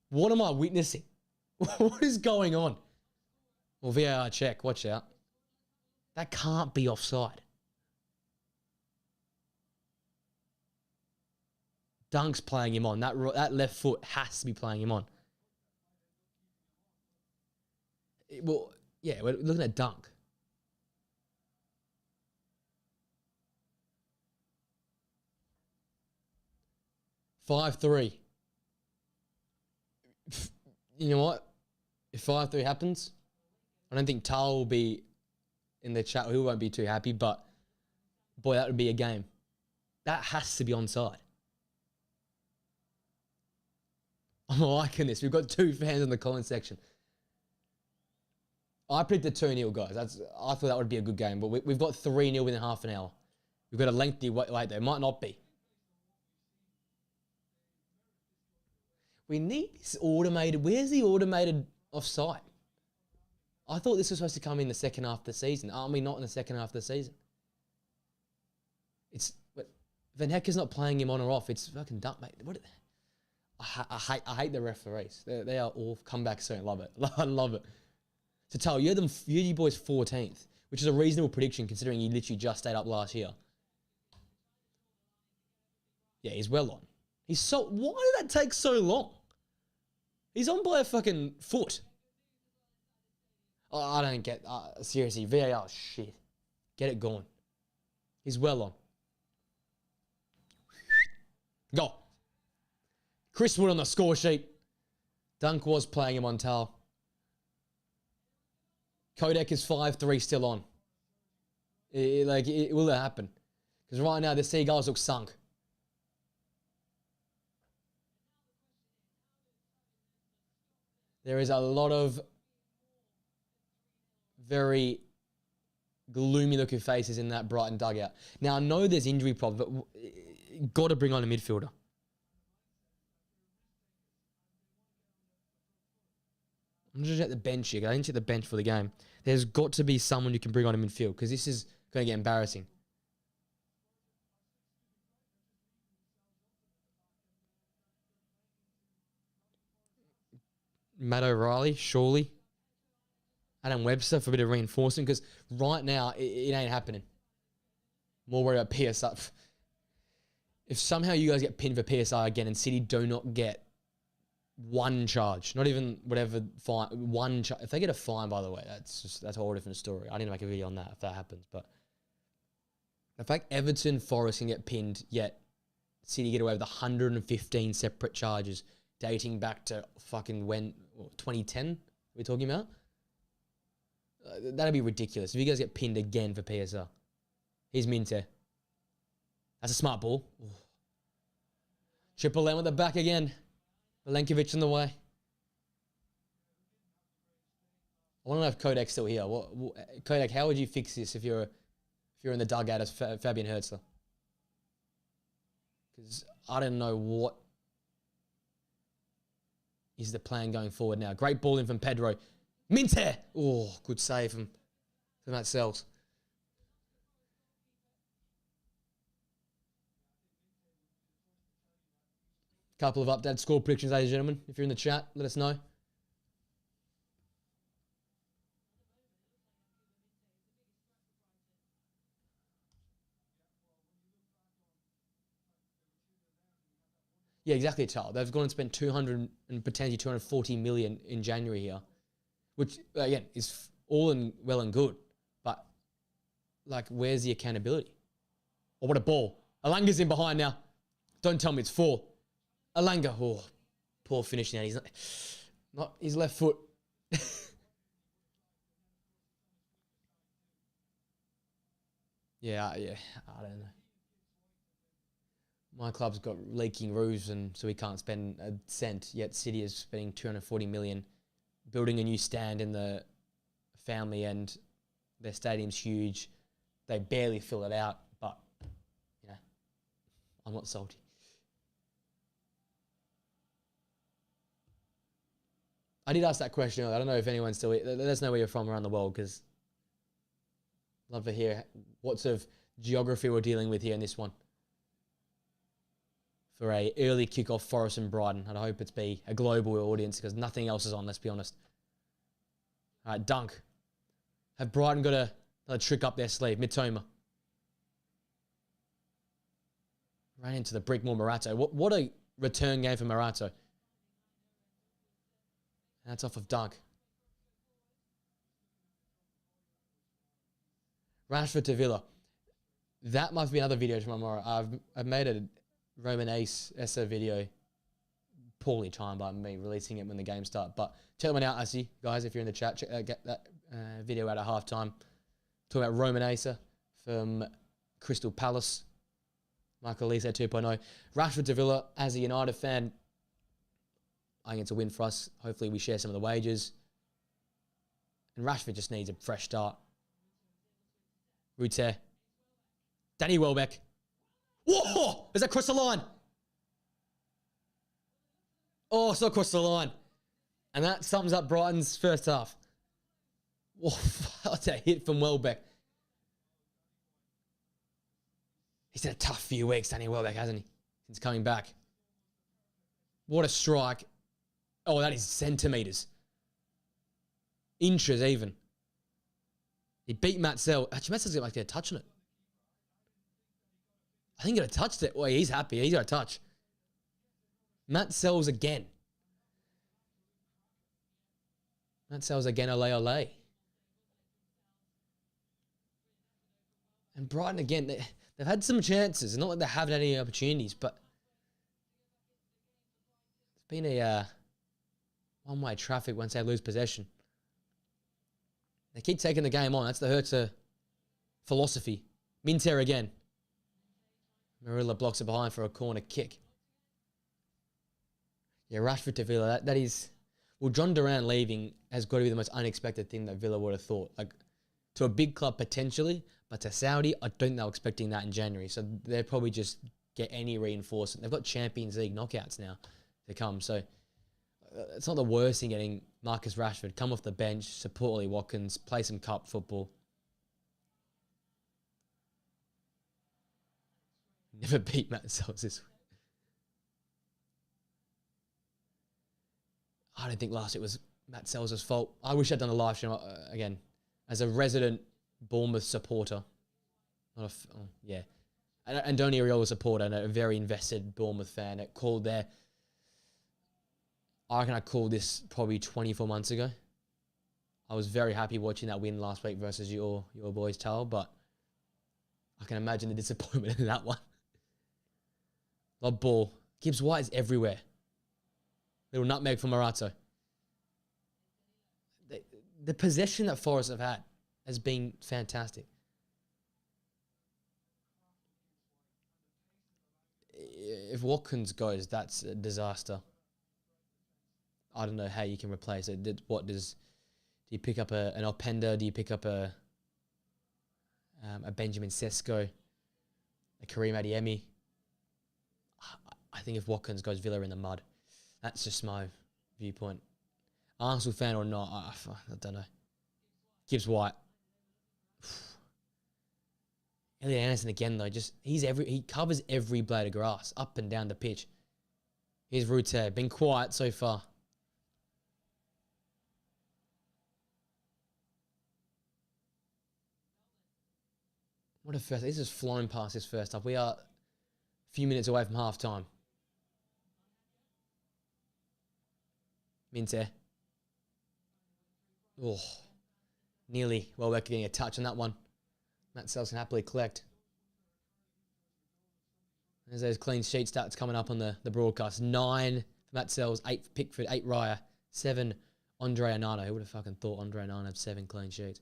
What am I witnessing? What is going on? Well, VAR check. Watch out. That can't be offside. Dunk's playing him on. That left foot has to be playing him on. Well, yeah, we're looking at Dunk. (5-3). You know what? If 5-3 happens, I don't think Tal will be in the chat. He won't be too happy, but boy, that would be a game. That has to be onside. I'm liking this. We've got 2 fans in the comment section. I predicted 2-0, guys. I thought that would be a good game, but we've got 3-0 within half an hour. We've got a lengthy wait there. Might not be. We need this automated. Where's the automated offside? I thought this was supposed to come in the second half of the season. I mean, not in the second half of the season. But Van Hecker's not playing him on or off. It's fucking dumb, mate. I hate the referees. They are all come back soon. Love it. I love it. To tell you, you boys 14th, which is a reasonable prediction considering he literally just stayed up last year. Yeah, he's well on. Why did that take so long? He's on by a fucking foot. Oh, I don't get, seriously, VAR, shit. Get it going. He's well on. Go. Chris Wood on the score sheet. Dunk was playing him on Tal. Kodak is 5-3 still on. Will it happen? Because right now the Seagulls look sunk. There is a lot of very gloomy looking faces in that Brighton dugout. Now, I know there's injury problems, but got to bring on a midfielder. I'm just at the bench here. I didn't check the bench for the game. There's got to be someone you can bring on in midfield because this is going to get embarrassing. Matt O'Reilly, surely. Adam Webster for a bit of reinforcement because right now it ain't happening. More worried about PSR. If somehow you guys get pinned for PSR again and City do not get one charge, not even whatever fine, one charge. If they get a fine, by the way, that's a whole different story. I need to make a video on that if that happens. But the fact Everton, Forest can get pinned, yet City get away with 115 separate charges dating back to fucking 2010 we're talking about? That'd be ridiculous. If you guys get pinned again for PSR. Here's Minte. That's a smart ball. Ooh. Triple M at the back again. Milenkovic in the way. I want to know if Kodak's still here. Kodak, how would you fix this if you're in the dugout as Fabian Hertzler? Because I don't know what is the plan going forward now. Great ball in from Pedro. Minte! Oh, good save from Matt Sells. Couple of updated score predictions, ladies and gentlemen. If you're in the chat, let us know. Yeah, exactly, Charles. They've gone and spent 200 and potentially 240 million in January here, which, again, is all well and good. But, where's the accountability? Oh, what a ball. Alanga's in behind now. Don't tell me it's 4. Elanga, oh, poor finishing out. He's not his left foot. yeah, I don't know. my club's got leaking roofs, and so we can't spend a cent. Yet City is spending 240 million, building a new stand in the family end. Their stadium's huge. They barely fill it out, but you know, I'm not salty. I did ask that question earlier. I don't know if anyone's still. Let us know where you're from around the world, because I'd love to hear what sort of geography we're dealing with here in this one. For a early kickoff, Forest and Brighton. And I hope it's be a global audience, because nothing else is on, let's be honest. All right, dunk. Have Brighton got another trick up their sleeve? Mitoma. Ran into the brick, more Morato. What a return game for Morato. That's off of dunk. Rashford to Villa. That must be another video tomorrow. I've made a Roman Ace Essa video, poorly timed by me releasing it when the game starts. But check that one out, I see, guys, if you're in the chat. Get that video out at halftime. Talking about Roman Asa from Crystal Palace. Michael Lisa 2.0. Rashford to Villa. As a United fan, I think it's a win for us. Hopefully we share some of the wages. And Rashford just needs a fresh start. Rute. Danny Welbeck. Whoa! Is that cross the line? Oh, it's not crossed the line. And that sums up Brighton's first half. Whoa, what a hit from Welbeck. He's had a tough few weeks, Danny Welbeck, hasn't he? Since coming back. What a strike. Oh, that is centimetres. Inches even. He beat Matt Sell. Actually, Matt Sell's going to get a touch on it. I think he got a touch there. Well, he's happy. He's got a touch. Matt Sells again. Matt Sells again, ole ole. And Brighton again, they've had some chances. It's not like they haven't had any opportunities, but it's been a one-way traffic once they lose possession. They keep taking the game on. That's the Hertz philosophy. Minter again. Marilla blocks it behind for a corner kick. Yeah, Rashford to Villa. That is... Well, John Duran leaving has got to be the most unexpected thing that Villa would have thought. Like, to a big club potentially, but to Saudi, I don't think they were expecting that in January. So they'll probably just get any reinforcement. They've got Champions League knockouts now to come. So it's not the worst thing getting Marcus Rashford. Come off the bench, support Ollie Watkins, play some cup football. Never beat Matt Sells this week. I don't think last week was Matt Sells' fault. I wish I'd done a live stream again. As a resident Bournemouth supporter. Yeah. And Donny Ariola supporter and a very invested Bournemouth fan. It called there. I reckon I called this probably 24 months ago. I was very happy watching that win last week versus your boys, Tal, but I can imagine the disappointment in that one. Lob ball. Gibbs White is everywhere. Little nutmeg for Morato. The possession that Forest have had has been fantastic. If Watkins goes, that's a disaster. I don't know how you can replace it. Do you pick up an Openda? Do you pick up a Benjamin Sesko? A Kareem Adeyemi? I think if Watkins goes, Villa in the mud. That's just my viewpoint. Arsenal fan or not, I don't know. Gibbs White. Elliot Anderson again though, he covers every blade of grass up and down the pitch. Here's Rute, been quiet so far. What a first, this is flown past this first half. We are a few minutes away from half time. Minter. Oh, nearly. Well, we're getting a touch on that one. Matt Sells can happily collect. There's those clean sheet stats coming up on the broadcast. 9 for Matt Sells, 8 for Pickford, 8 Raya, 7 Andre Onana. Who would have fucking thought Andre Onana had 7 clean sheets?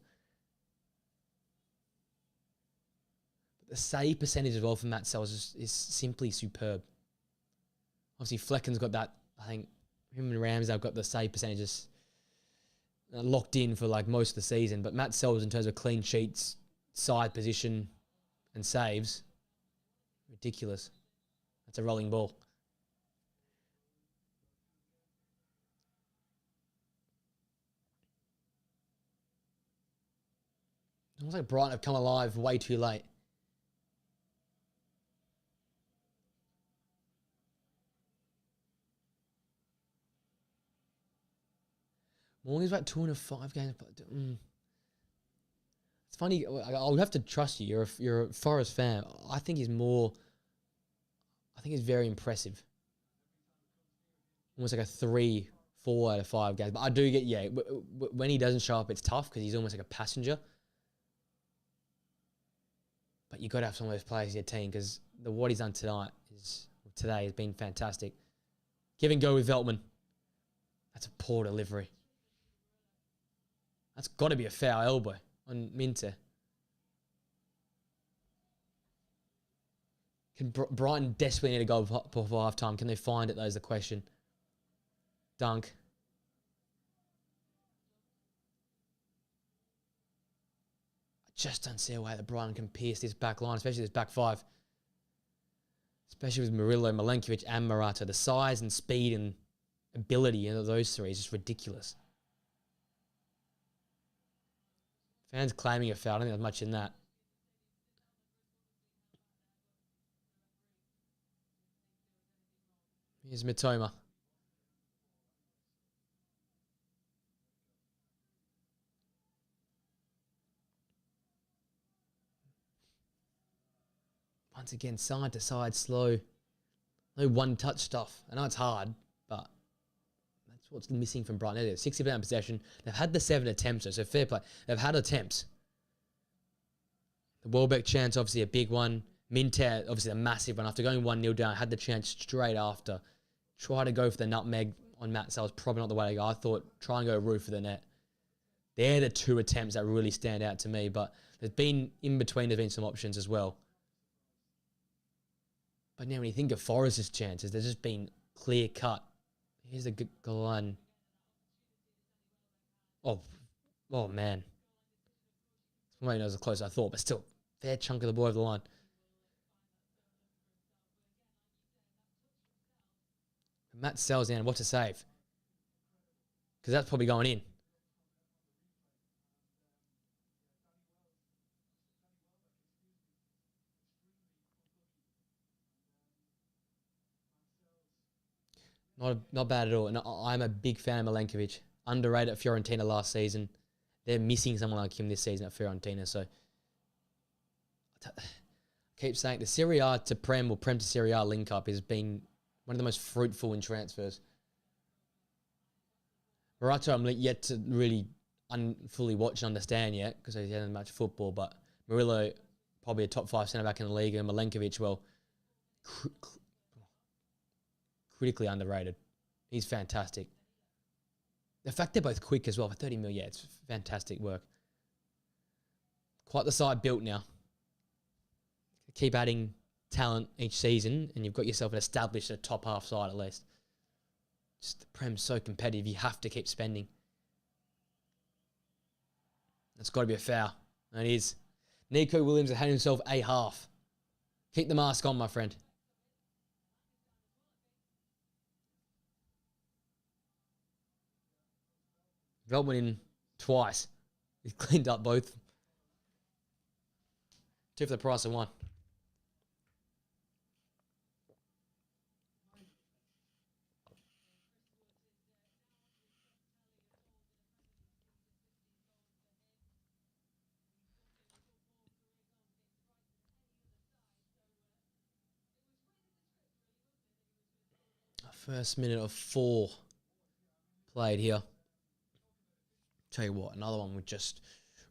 The save percentage as well for Matt Sells is simply superb. Obviously, Flecken's got that. I think him and Ramsey have got the save percentages locked in for like most of the season. But Matt Sells, in terms of clean sheets, side position, and saves, ridiculous. That's a rolling ball. Almost like Brighton have come alive way too late. Morgan's about 205 games. It's funny. I'll have to trust you. You're a Forest fan. I think he's very impressive. Almost like a 3, 4 out of 5 games. But I do get, when he doesn't show up, it's tough because he's almost like a passenger. But you got to have some of those players in your team because what he's done today has been fantastic. Give and go with Veltman. That's a poor delivery. That's got to be a foul elbow on Minter. Can Brighton desperately need to go before half time? Can they find it? That is the question. Dunk. I just don't see a way that Brighton can pierce this back line, especially this back five. Especially with Murillo, Milenkovic and Morata. The size and speed and ability of those three is just ridiculous. Fans claiming a foul. I don't think there's much in that. Here's Mitoma. Once again, side to side, slow. No one-touch stuff. I know it's hard, but that's what's missing from Brighton. 60% possession. They've had the 7 attempts, so fair play. They've had attempts. The Welbeck chance, obviously a big one. Minter, obviously a massive one. After going 1-0 down, had the chance straight after. Try to go for the nutmeg on Matt Sells. Probably not the way to go. I thought try and go roof of the net. They're the 2 attempts that really stand out to me, but there's been, in between, there's been some options as well. But now when you think of Forest's chances, there's just been clear cut. Here's a good line. Oh man. Somebody knows how close I thought, but still, fair chunk of the ball over the line. Matt Sells down. What's a save? Because that's probably going in. Not bad at all. And I'm a big fan of Milenkovic. Underrated at Fiorentina last season. They're missing someone like him this season at Fiorentina. So I keep saying the Serie A to Prem or Prem to Serie A link up has been one of the most fruitful in transfers. Morata, I'm yet to really fully watch and understand yet because he hasn't much football. But Murillo, probably a top 5 centre back in the league, and Milenkovic, well, critically underrated. He's fantastic. The fact they're both quick as well for 30 mil, yeah, it's fantastic work. Quite the side built now. Keep adding talent each season, and you've got yourself an established top half side at least. Just the Prem's so competitive, you have to keep spending. That's got to be a foul. And it is. Nico Williams has had himself a half. Keep the mask on, my friend. Veltman in twice. He's cleaned up both. 2 for the price of 1. First minute of 4 played here. Tell you what, another one would just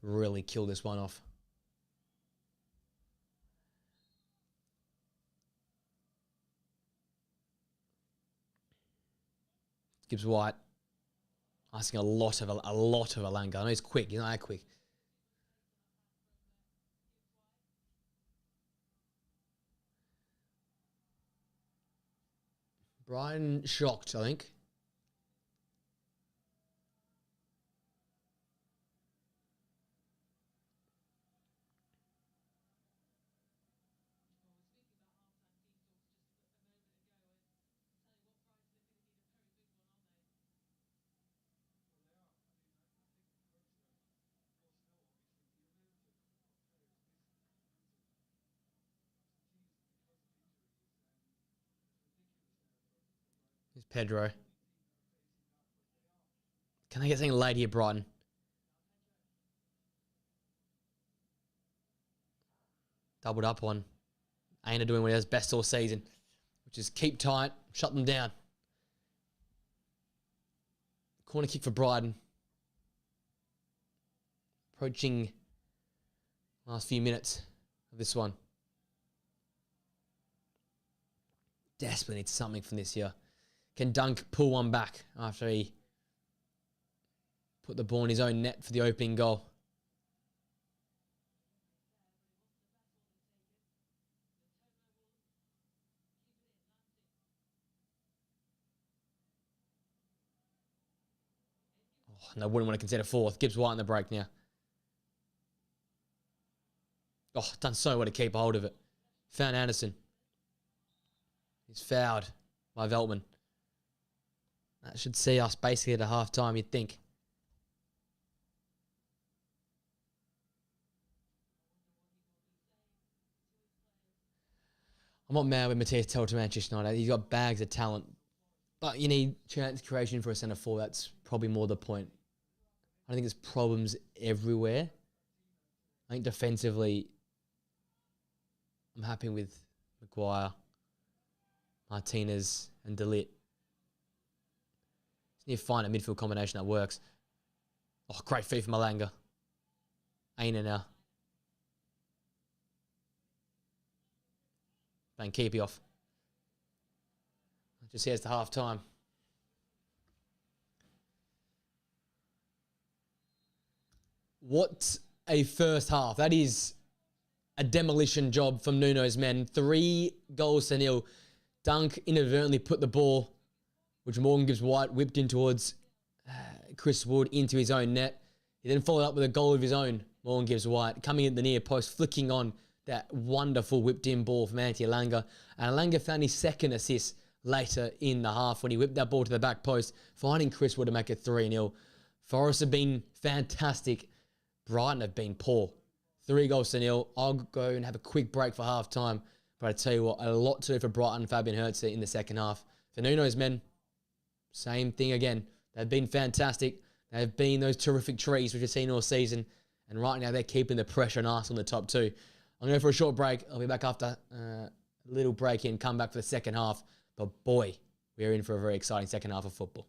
really kill this one off. Gibbs White asking a lot of Alanga. I know he's quick. He's not that quick. Brighton shocked, I think. Here's Pedro. Can I get something late here, Brighton? Doubled up on. Aina doing what he does best all season, which is keep tight, shut them down. Corner kick for Brighton. Approaching last few minutes of this one. Desperately needs something from this year. Can Dunk pull one back after he put the ball in his own net for the opening goal? Oh, and I wouldn't want to consider fourth. Gibbs White in the break now. Oh, done so well to keep hold of it. Found Anderson. He's fouled by Veltman. That should see us basically at a half time, you'd think. I'm not mad with Matthias Tell to Manchester United. He's got bags of talent. But you need chance creation for a centre forward. That's probably more the point. I think there's problems everywhere. I think defensively, I'm happy with Maguire, Martinez, and De Ligt. Just need to find a midfield combination that works. Oh, great feed from Malanga. Aina now. Playing Keepy off. Just here's the half time. What a first half. That is a demolition job from Nuno's men. 3-0. Dunk inadvertently put the ball, which Morgan Gibbs White whipped in towards Chris Wood into his own net. He then followed up with a goal of his own, Morgan Gibbs White, coming at the near post, flicking on that wonderful whipped-in ball from Antti Elanga. And Elanga found his second assist later in the half when he whipped that ball to the back post, finding Chris Wood to make it 3-0. Forest have been fantastic. Brighton have been poor. 3-0. I'll go and have a quick break for half time. But I tell you what, a lot to do for Brighton and Fabian Hertz in the second half. For Nuno's men, same thing again. They've been fantastic. They've been those terrific trees which we've seen all season. And right now they're keeping the pressure on us on the top two. I'm going to go for a short break. I'll be back after a little break in, come back for the second half. But boy, we are in for a very exciting second half of football.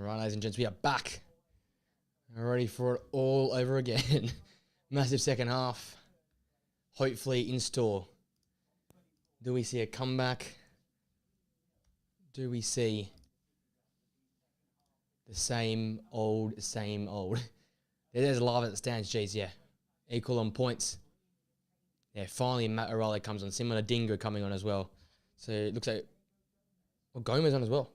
right, ladies and gents, we are back. Ready for it all over again. Massive second half. Hopefully in store. Do we see a comeback? Do we see the same old, same old? There's a lot of it that stands, geez, yeah. Equal on points. Yeah, finally Matt O'Reilly comes on. Similar to Dingo coming on as well. So it looks like, well, Gomez on as well.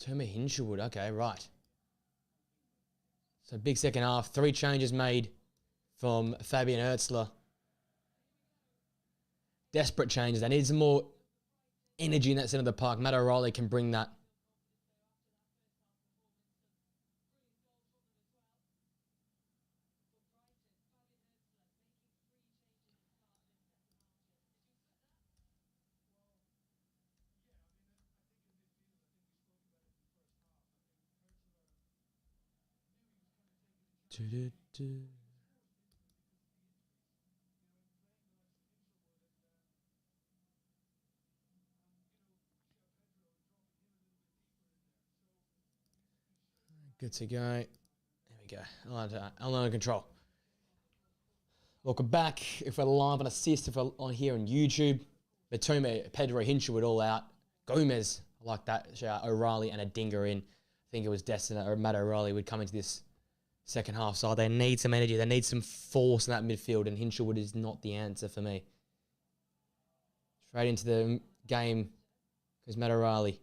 Terma Hinshelwood, okay, right. So big second half. 3 changes made from Fabian Ertzler. Desperate changes. They need some more energy in that centre of the park. Matt O'Reilly can bring that. Good to go. There we go. Under control. Welcome back. If we're live on assist, if we're on here on YouTube, Matoma, Pedro, Hinshelwood all out. Gomez, I like that. O'Reilly and a dinger in. I think it was destined that Matt O'Reilly would come into this second half. So they need some energy. They need some force in that midfield, and Hinshelwood is not the answer for me. Straight into the game goes Matt O'Reilly.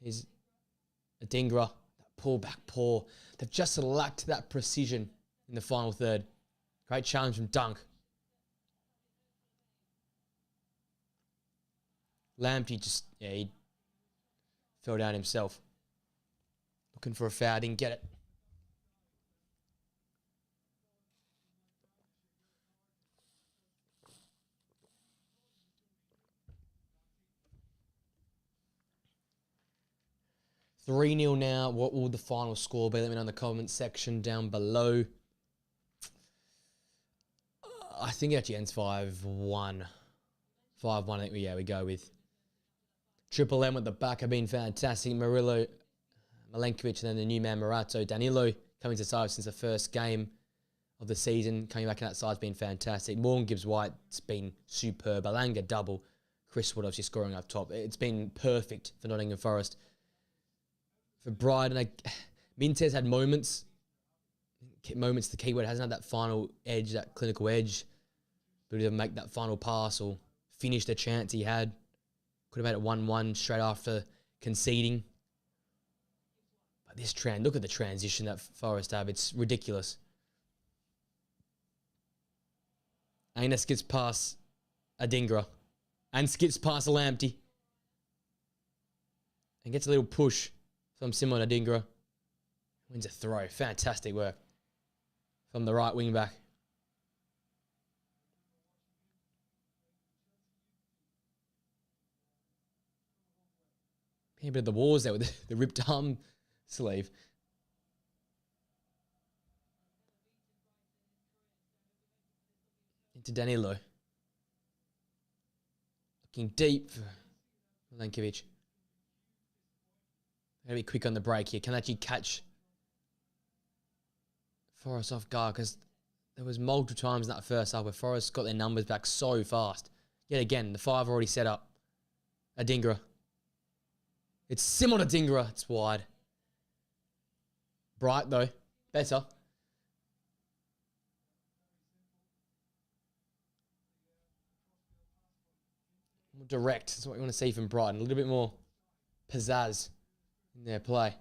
Here's a Dingra. That pull back paw. They've just lacked that precision in the final third. Great challenge from Dunk. Lamptey just, yeah, he fell down himself. Looking for a foul, didn't get it. $3-0 now. What will the final score be? Let me know in the comments section down below. I think it actually ends 5-1. 5-1, I think, yeah, we go with. Triple M at the back have been fantastic. Murillo, Milenkovic, and then the new man, Morato. Danilo coming to side since the first game of the season. Coming back in that side's been fantastic. Morgan Gibbs-White's been superb. Alanga double. Chris Wood obviously scoring up top. It's been perfect for Nottingham Forest. For Brighton, Mintez had moments. The keyword hasn't had that final edge, that clinical edge. But he didn't make that final pass or finish the chance he had. Could have made it 1-1 straight after conceding. But this look at the transition that Forest have. It's ridiculous. Aina skips past Adingra. And skips past Lamptey. And gets a little push from Simon Adingra. Wins a throw. Fantastic work from the right wing back. A bit of the wars there with the ripped arm sleeve. Into Danilo. Looking deep for Milenkovic. Gotta be quick on the break here. Can actually catch Forest off guard, because there was multiple times in that first half where Forest got their numbers back so fast. Yet again, the 5 already set up. Adingra. It's Simon Adingra. It's wide. Bright, though. Better. More direct. That's what we want to see from Brighton. A little bit more pizzazz in their play.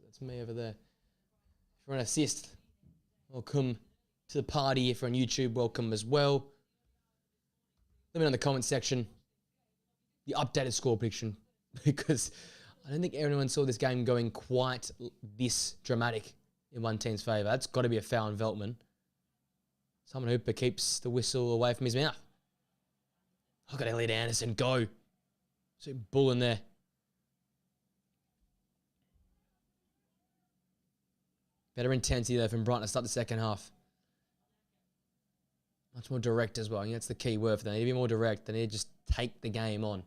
That's me over there. For an assist, welcome to the party. If you're on YouTube, welcome as well. Let me know in the comment section the updated score prediction, because I don't think everyone saw this game going quite this dramatic. in one team's favour. That's got to be a foul on Veltman. Simon Hooper keeps the whistle away from his mouth. Look at Elliot Anderson go. See bull in there. Better intensity though from Brighton to start the second half. Much more direct as well. I think that's the key word for them. They need to be more direct. They need to just take the game on.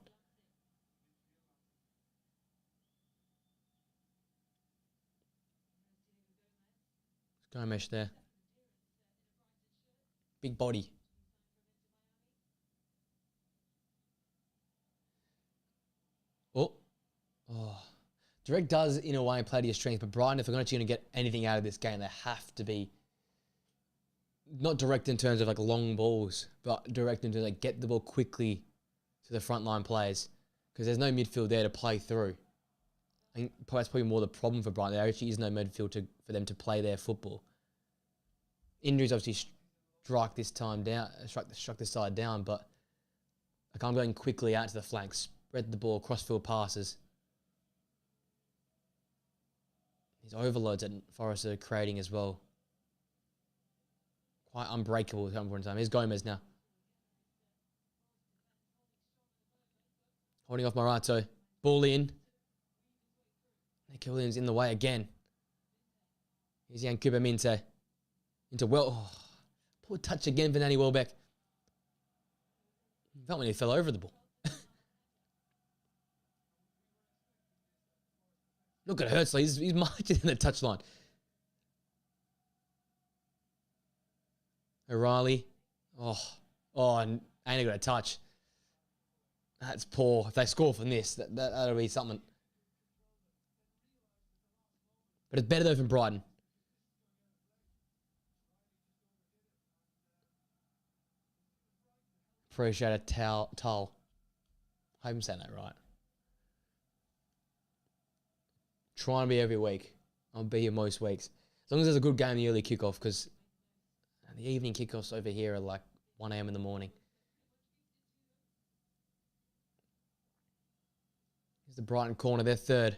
Gomes there. Big body. Oh. Direct does, in a way, play to your strength, but Brighton, if they're actually going to get anything out of this game, they have to be not direct in terms of like long balls, but direct in terms of like get the ball quickly to the frontline players, because there's no midfield there to play through. I think that's probably more the problem for Brighton. There actually is no midfield for them to play their football. Injuries obviously struck this side down, but like I'm going quickly out to the flanks, spread the ball, cross-field passes. These overloads that Forest are creating as well. Quite unbreakable at some point in time. Here's Gomes now. Holding off Morato. Ball in. Nick Williams in the way again. Here's Jan Cooper Minte. Poor touch again for Danny Welbeck. Felt when he fell over the ball. Look at Hurtzler. He's marching in the touchline. O'Reilly. And ain't got a touch. That's poor. If they score from this, that'll be something. But it's better though from Brighton. Appreciate a towel. I hope I'm saying that right. Trying to be every week. I'll be here most weeks. As long as there's a good game in the early kickoff, because the evening kickoffs over here are like 1 a.m. in the morning. Here's the Brighton corner, their third.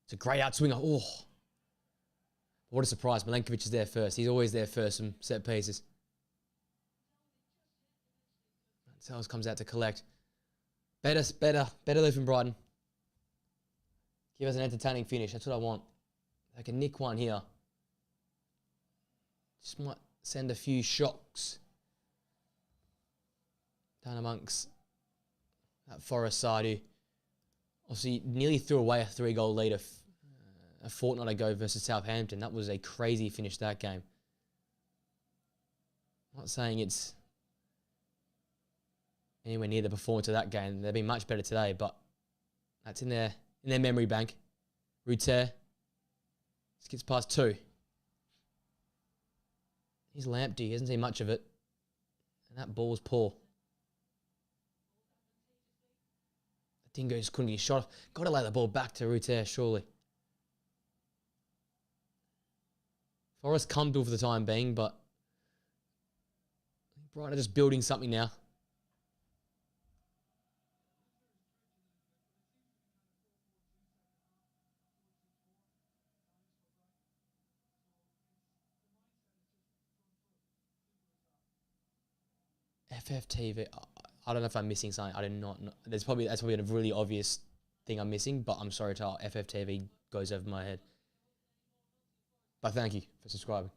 It's a great outswinger. Oh, what a surprise. Milenkovic is there first. He's always there first from set pieces. Sales comes out to collect. Better though from Brighton. Give us an entertaining finish. That's what I want. They can nick one here. Just might send a few shocks down amongst that Forest side, who obviously nearly threw away a 3-goal lead a fortnight ago versus Southampton. That was a crazy finish, that game. I'm not saying it's anywhere near the performance of that game. They've been much better today, but that's in their memory bank. Ruter skips past 2. He's Lamptey. He hasn't seen much of it. And that ball's poor. The Dingo just couldn't get shot. Got to lay the ball back to Ruter, surely. Forest comfortable for the time being, but Brighton are just building something now. FFTV. I don't know if I'm missing something. I do not know. That's probably a really obvious thing I'm missing, but I'm sorry to tell. FFTV goes over my head. But thank you for subscribing.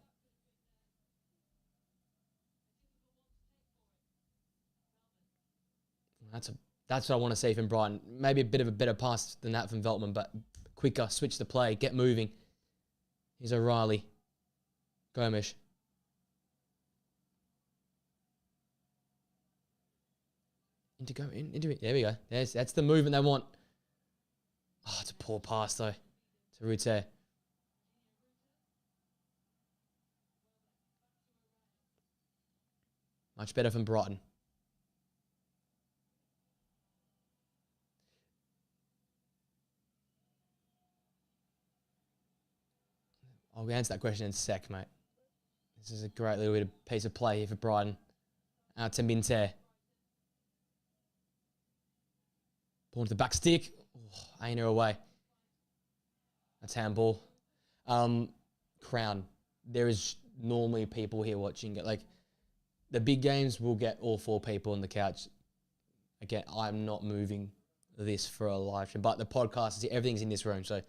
That's what I want to see from Brighton. Maybe a bit of a better pass than that from Veltman, but quicker, switch the play, get moving. Here's O'Reilly. Gomes. Into it. There we go. That's the movement they want. Oh, it's a poor pass though to Ruter. Much better from Brighton. I'll answer that question in a sec, mate. This is a great little bit of piece of play here for Brighton. Out to Minte. Ball to the back stick. Oh, Aina away. That's handball. Crown, there is normally people here watching it. Like the big games will get all 4 people on the couch. Again, I'm not moving this for a live stream, but the podcast, everything's in this room. So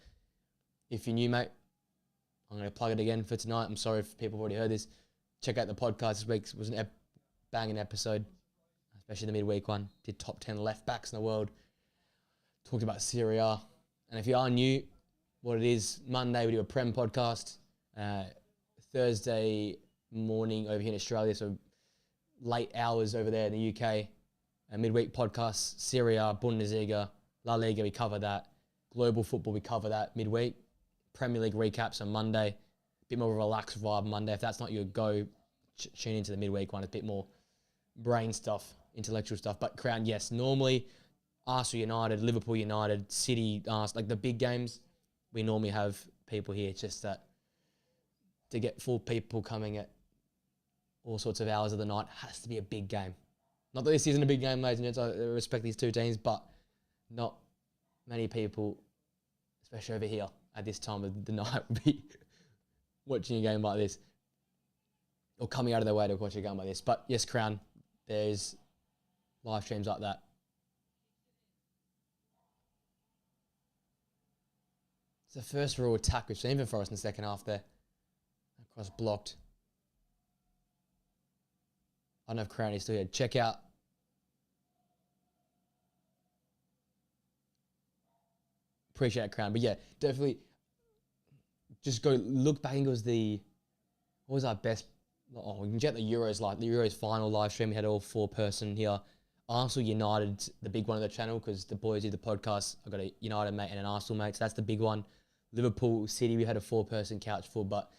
if you're new, mate, I'm going to plug it again for tonight. I'm sorry if people have already heard this. Check out the podcast this week. It was an banging episode, especially the midweek one. Did top 10 left backs in the world. Talked about Serie A. And if you are new, what it is, Monday we do a Prem podcast. Thursday morning over here in Australia, so late hours over there in the UK. A midweek podcast, Serie A, Bundesliga, La Liga, we cover that. Global football, we cover that midweek. Premier League recaps on Monday. A bit more of a relaxed vibe Monday. If that's not your go, tune into the midweek one. It's a bit more brain stuff, intellectual stuff. But Crown, yes, normally Arsenal United, Liverpool United, City, like the big games, we normally have people here. It's just that to get 4 people coming at all sorts of hours of the night has to be a big game. Not that this isn't a big game, ladies and gents. I respect these 2 teams, but not many people, especially over here at this time of the night, would be watching a game like this or coming out of their way to watch a game like this. But yes, Crown, there's live streams like that. It's the first real attack we've seen for us in the second half there. Across blocked. I don't know if Crown is still here. Check out. Appreciate it, Crown. But yeah, definitely just go look back. I think it was what was our best? Oh, we can get the Euros final live stream. We had all 4-person here. Arsenal United, the big one on the channel, because the boys do the podcast. I've got a United mate and an Arsenal mate, so that's the big one. Liverpool City, we had a 4-person couch full, but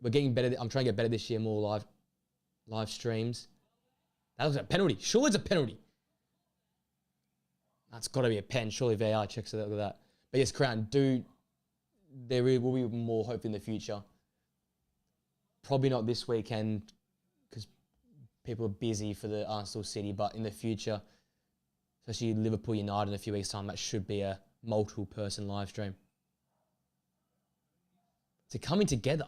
we're getting better. I'm trying to get better this year, more live streams. That looks like a penalty. Surely it's a penalty. That's got to be a pen. Surely VAR checks it. Look at that. But yes, Crown, there will be more hope in the future. Probably not this weekend because people are busy for the Arsenal City, but in the future, especially Liverpool United in a few weeks' time, that should be a multiple-person live stream. It's coming together.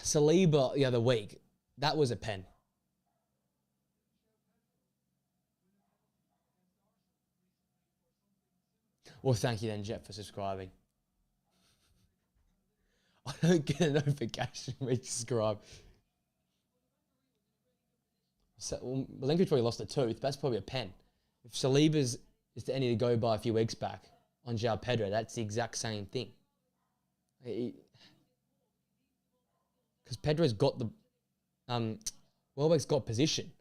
Saliba the other week, that was a pen. Well, thank you then, Jet, for subscribing. I don't get a notification when you subscribe. So, Malenkovic probably lost a tooth. That's probably a pen. If Saliba's is to any to go by a few weeks back on João Pedro, that's the exact same thing. Because Pedro's got the Welbeck's got position.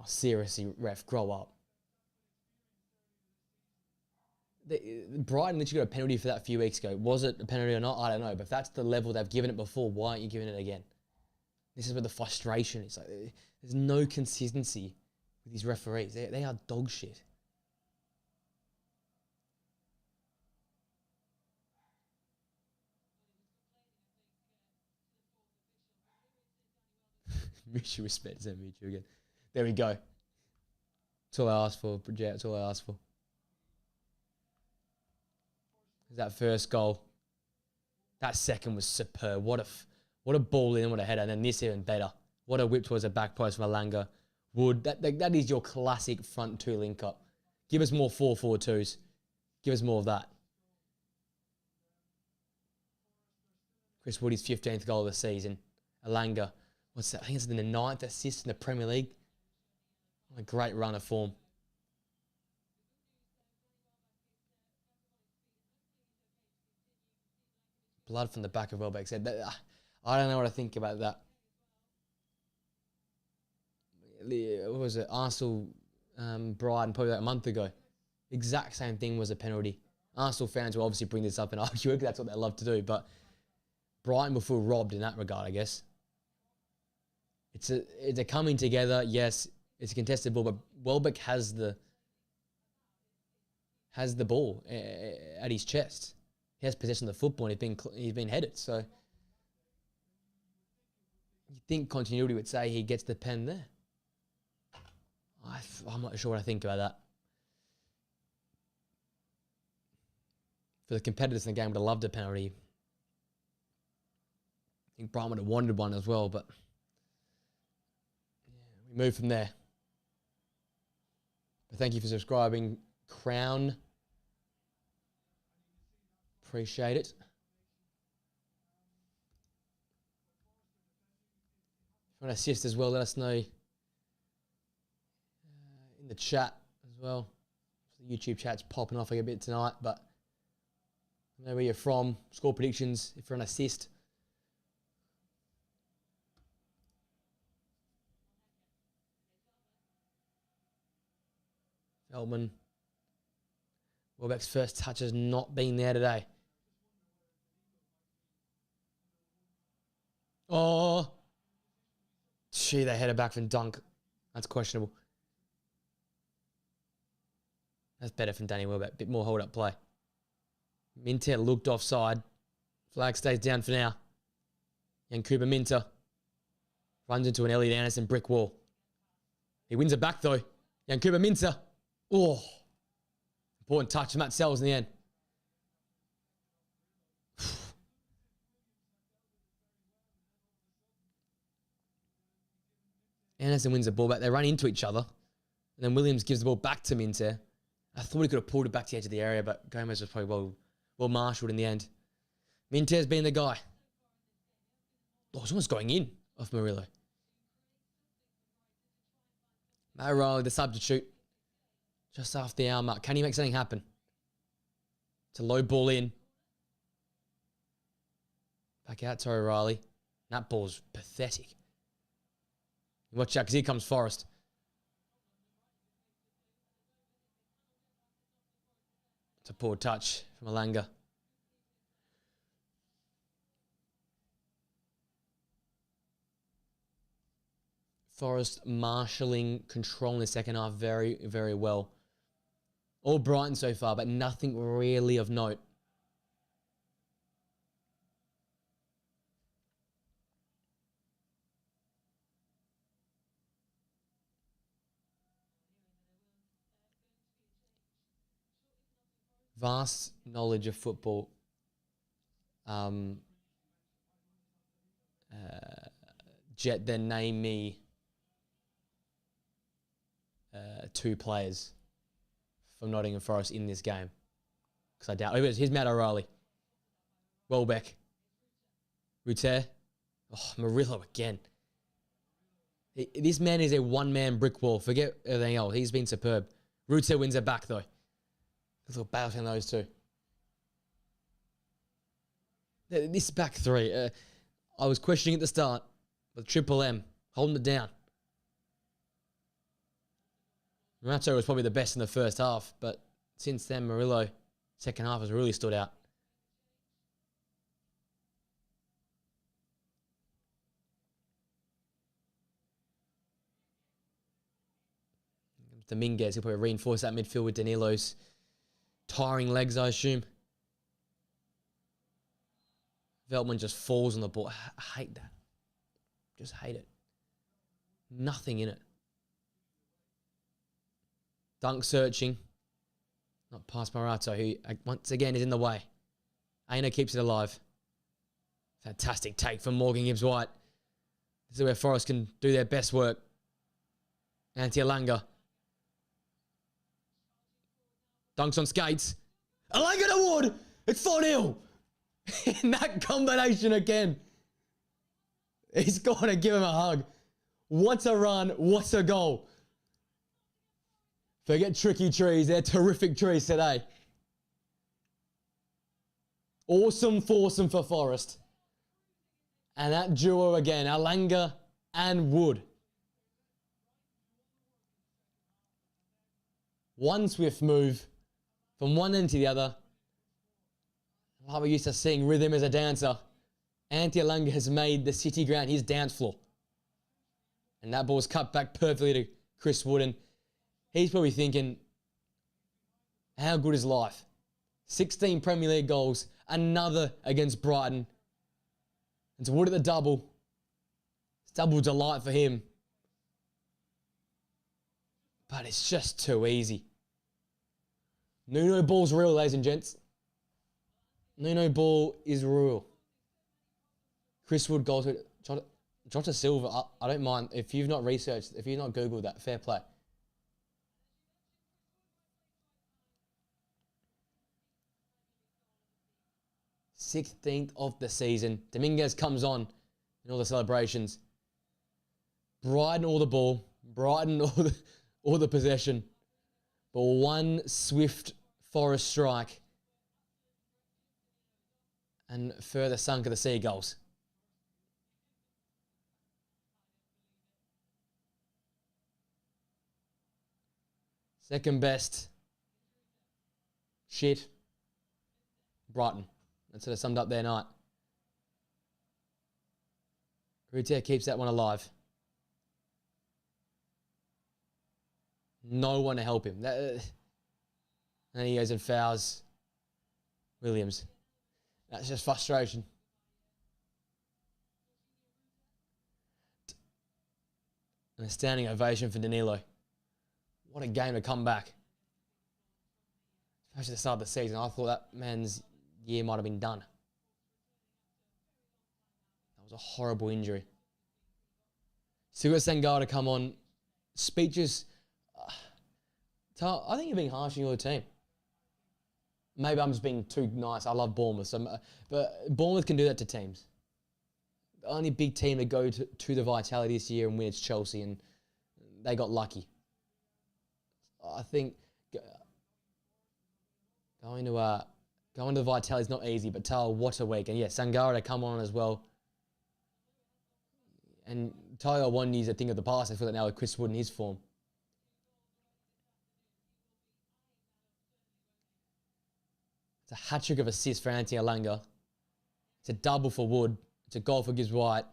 Seriously, ref, grow up. Brighton literally got a penalty for that a few weeks ago. Was it a penalty or not? I don't know. But if that's the level they've given it before, why aren't you giving it again? This is where the frustration is. Like, there's no consistency with these referees. They are dog shit. Mutual respect, Zen mutual again. There we go. That's all I asked for, Bridget. That's all I asked for. That first goal. That second was superb. What a ball in, what a header. And then this even better. What a whip towards the back post from Alanga. Wood. That is your classic front 2 link up. Give us more 4-4-2s. Give us more of that. Chris Woody's 15th goal of the season. Alanga. What's that? I think it's in the 9th assist in the Premier League. What a great run of form. Blood from the back of Welbeck's head. I don't know what to think about that. What was it? Arsenal, Brighton, probably like a month ago. Exact same thing was a penalty. Arsenal fans will obviously bring this up and argue it, 'cause that's what they love to do. But Brighton will feel robbed in that regard, I guess. It's a coming together. Yes, it's a contested ball, but Welbeck has the ball at his chest. He has possession of the football and he's been headed. So You think continuity would say he gets the pen there. I'm not sure what I think about that. For the competitors in the game, would have loved a penalty. I think Brighton would have wanted one as well, but yeah, we move from there. But thank you for subscribing, Crown. Appreciate it. If you want to assist as well, let us know in the chat as well. The YouTube chat's popping off a bit tonight, but I know where you're from. Score predictions if you're an assist. Feldman. Welbeck's first touch has not been there today. Oh. Gee, they headed back from dunk. That's questionable. That's better from Danny Welbeck. Bit more hold-up play. Minter looked offside. Flag stays down for now. Young Cooper Minter runs into an Elliot Anderson brick wall. He wins it back though. Young Cooper Minter. Oh. Important touch from Matt Sells in the end. Anderson wins the ball back. They run into each other. And then Williams gives the ball back to Minter. I thought he could have pulled it back to the edge of the area, but Gomez was probably well marshalled in the end. Minter's been the guy. Oh, someone's going in off Murillo. Matt Riley, the substitute. Just after the hour mark. Can he make something happen? It's a low ball in. Back out to O'Reilly. That ball's pathetic. Watch out, because here comes Forrest. It's a poor touch from Alanga. Forrest marshalling control in the second half very, very well. All Brighton so far, but nothing really of note. Vast knowledge of football. Jet then name me two players from Nottingham Forest in this game. Because I doubt. Here's Matt O'Reilly. Welbeck. Ruter. Oh, Murillo again. This man is a one-man brick wall. Forget everything else. He's been superb. Ruter wins it back, though. A little battle between those two. This back three. I was questioning at the start, but Triple M holding it down. Morato was probably the best in the first half, but since then, Murillo, second half, has really stood out. Dominguez, he'll probably reinforce that midfield with Danilo's tiring legs, I assume. Veltman just falls on the ball. I hate that. Just hate it. Nothing in it. Dunk searching. Not past Morato, who once again is in the way. Aina keeps it alive. Fantastic take from Morgan Gibbs-White. This is where Forest can do their best work. Antti Alanga. Dunks on skates. Alanga to Wood. It's 4-0. In that combination again. He's got to give him a hug. What a run. What a goal. Forget tricky trees. They're terrific trees today. Awesome foursome for Forest. And that duo again. Alanga and Wood. One swift move from one end to the other. Like we're used to seeing rhythm as a dancer. Antti Alanga has made the City ground his dance floor. And that ball's cut back perfectly to Chris Wood. And he's probably thinking, how good is life? 16 Premier League goals, another against Brighton. And to Wood at the double. double delight for him. But it's just too easy. Nuno ball's real, ladies and gents. Nuno ball is real. Chris Wood goes with Jota Silva. I don't mind. If you've not researched, if you've not Googled that, fair play. Sixteenth of the season. Dominguez comes on in all the celebrations. Brighton all the ball. Brighton all the possession. But one swift Forest strike. And further sunk of the Seagulls. Second best. Shit. Brighton. That sort of summed up their night. Rutter keeps that one alive. No one to help him. And he goes and fouls Williams. That's just frustration. And a standing ovation for Danilo. What a game to come back. Especially at the start of the season. I thought that man's year might have been done. That was a horrible injury. Still got Sangala to come on. Speeches. I think you're being harsh on your team. Maybe I'm just being too nice. I love Bournemouth. But Bournemouth can do that to teams. The only big team to go to the Vitality this year and win is Chelsea, and they got lucky. I think going to the Vitality is not easy, but Tyler, what a week. And yeah, Sangara to come on as well. And Tyler Wandy is a thing of the past. I feel like now with Chris Wood in his form. It's a hat-trick of assists for Anthony Alanga. It's a double for Wood. It's a goal for Gibbs White.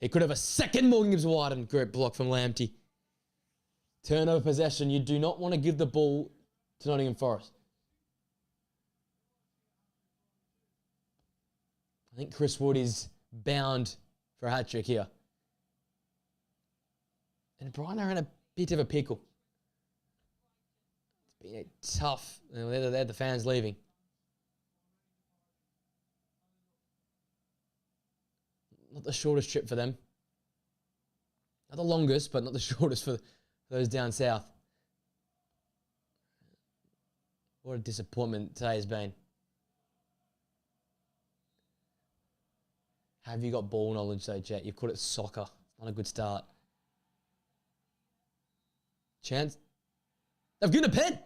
He could have a second more Gibbs White and great block from Lamptey. Turnover possession. You do not want to give the ball to Nottingham Forest. I think Chris Wood is bound for a hat-trick here. And Brighton are in a bit of a pickle. It's been a tough... They're the fans leaving. Not the shortest trip for them. Not the longest, but not the shortest for those down south. What a disappointment today has been. Have you got ball knowledge though, Jet? You've called it soccer. Not a good start. Chance. They've given a pen.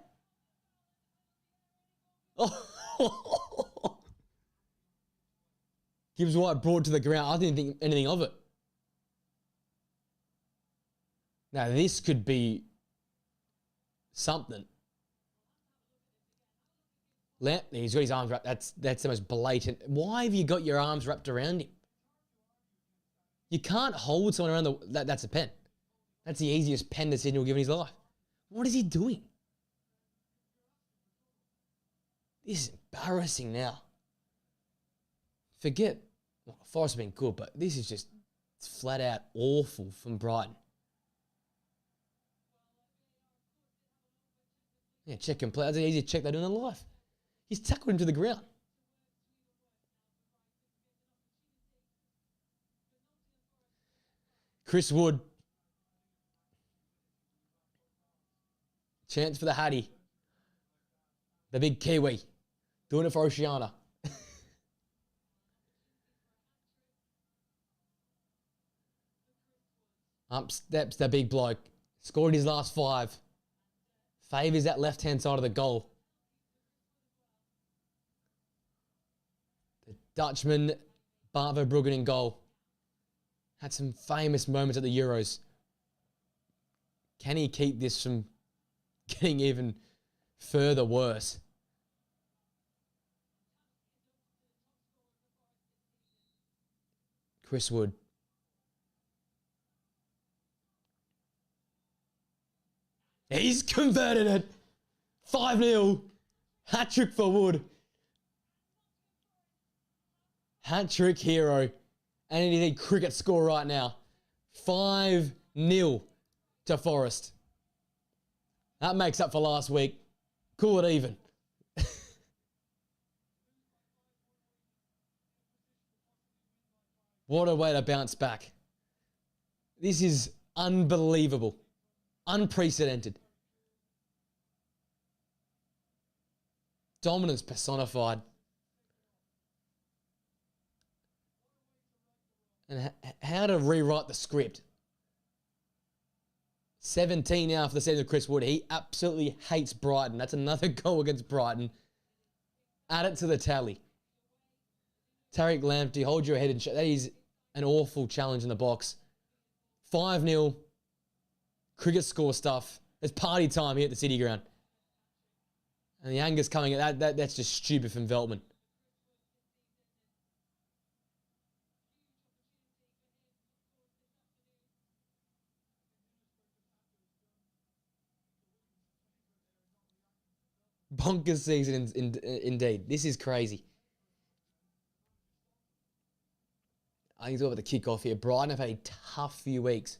Oh. Gibbs White brought to the ground. I didn't think anything of it. Now this could be something. He's got his arms wrapped. That's the most blatant. Why have you got your arms wrapped around him? You can't hold someone around that's a pen. That's the easiest pen decision he'll give in his life. What is he doing? This is embarrassing now. Forget, well, Forest have been good, but this is just flat out awful from Brighton. Yeah, check and play. That's the easiest check they do in their life. He's tackled him to the ground. Chris Wood. Chance for the Hattie. The big Kiwi. Doing it for Oceania. Up steps the big bloke. Scored his last 5. Favours that left-hand side of the goal. The Dutchman, Bart Verbruggen in goal. Had some famous moments at the Euros. Can he keep this from getting even further worse? Chris Wood. He's converted it. 5-0. Hat-trick for Wood. Hat-trick hero. And he's a cricket score right now. 5-0 to Forest. That makes up for last week. Call it even. What a way to bounce back. This is unbelievable. Unprecedented. Dominance personified. And how to rewrite the script. 17 now for the season of Chris Wood. He absolutely hates Brighton. That's another goal against Brighton. Add it to the tally. Tariq Lamptey, hold your head and that is an awful challenge in the box. 5-0. Cricket score stuff. It's party time here at the City Ground. And the anger's coming. That's just stupid from Veltman. Bonkers season indeed. This is crazy. I think it's over the kick-off here. Brighton have had a tough few weeks.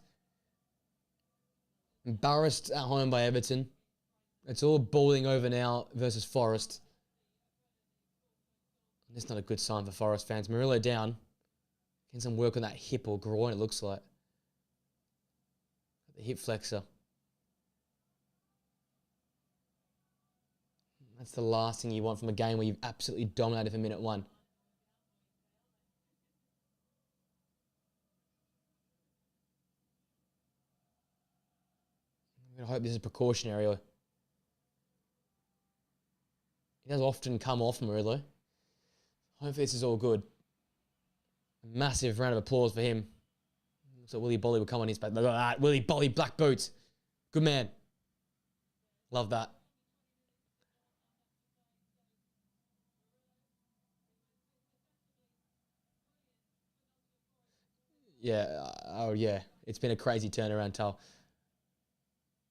Embarrassed at home by Everton. It's all boiling over now versus Forest. That's not a good sign for Forest fans. Murillo down. Getting some work on that hip or groin, it looks like. The hip flexor. That's the last thing you want from a game where you've absolutely dominated for minute one. I'm going to hope this is precautionary. He does often come off Murillo. Hopefully this is all good. A massive round of applause for him. So Willy Bolly will come on his back. Look at that. Willy Bolly, black boots. Good man. Love that. Yeah. Oh, yeah. It's been a crazy turnaround, Tal.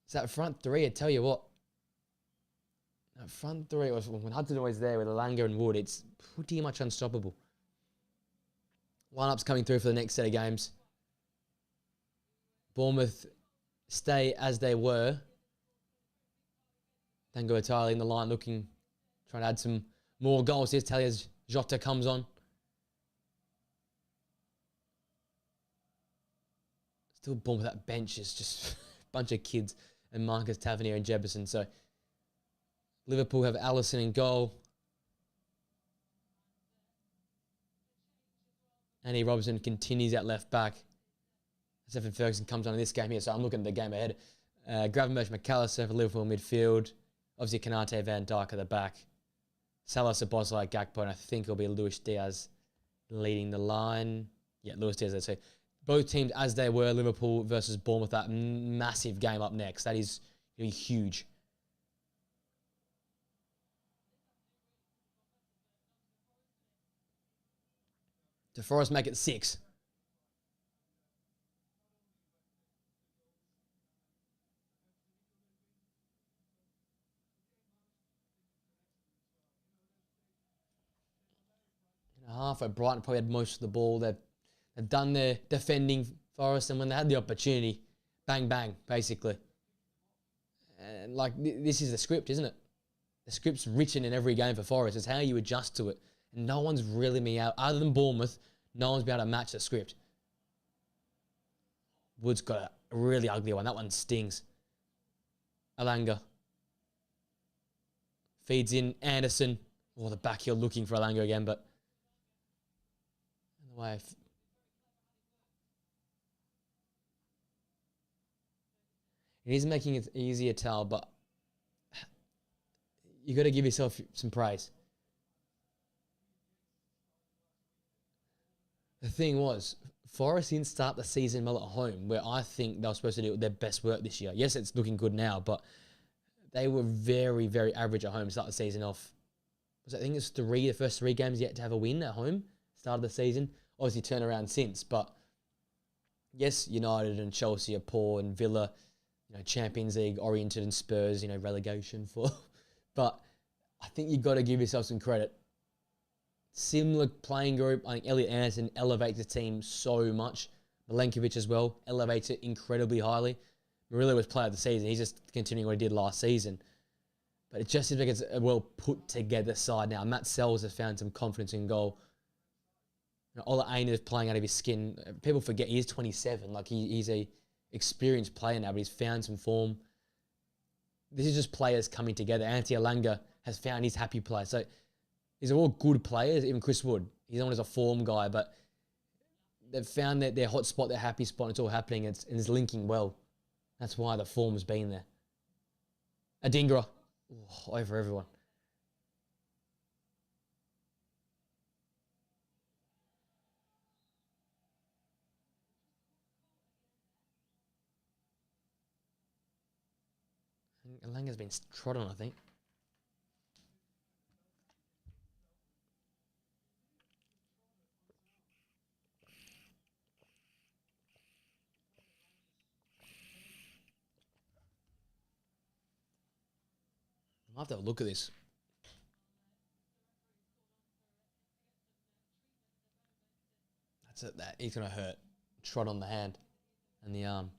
It's that front three, I tell you what. That front three, when Hudson was there with Alanga and Wood, it's pretty much unstoppable. Lineups coming through for the next set of games. Bournemouth stay as they were. Dango Italia in the line looking, trying to add some more goals. Here's Talia's Jota comes on. Still Bournemouth, that bench is just a bunch of kids. And Marcus Tavernier and Jefferson. So Liverpool have Allison in goal. Andy Robertson continues at left back. Stephen Ferguson comes on in this game here, so I'm looking at the game ahead. Gravenberch, McAllister for Liverpool midfield. Obviously, Kanate, Van Dijk at the back. Salah, Szoboszlai, Gakpo, and I think it'll be Luis Diaz leading the line. Yeah, Luis Diaz, let's say. Both teams as they were, Liverpool versus Bournemouth, that massive game up next. That is going to be huge. To Forest make it 6. Half at Brighton probably had most of the ball. They've done their defending, Forest, and when they had the opportunity, bang, bang, basically. And like, this is the script, isn't it? The script's written in every game for Forest. It's how you adjust to it. And no one's really been out, other than Bournemouth, no one's been able to match the script. Wood's got a really ugly one. That one stings. Alanga. Feeds in Anderson. Oh, the back heel looking for Alanga again, but in the way. It is making it easier, Tal, but you got to give yourself some praise. The thing was, Forest didn't start the season well at home, where I think they were supposed to do their best work this year. Yes, it's looking good now, but they were very, very average at home to start the season off. I think it's the first 3 games yet to have a win at home, start of the season. Obviously, turn around since, but yes, United and Chelsea are poor, and Villa, Champions League oriented, and Spurs, relegation for. But I think you've got to give yourself some credit. Similar playing group. I think Elliot Anderson elevates the team so much. Milenkovic as well elevates it incredibly highly. Murillo was player of the season. He's just continuing what he did last season. But it just seems like it's a well put together side now. Matt Sells has found some confidence in goal. Ola Aina is playing out of his skin. People forget he's 27. Like he's a experienced player now, but he's found some form. This is just players coming together. Antti Alanga has found his happy place. So these are all good players. Even Chris Wood, he's not as a form guy, but they've found their hot spot, their happy spot. And it's all happening. And it's linking well. That's why the form's been there. Adingra, over everyone. Alanga's been trod on, I think. I'll have to have a look at this. That's it. That he's gonna hurt. Trod on the hand and the arm.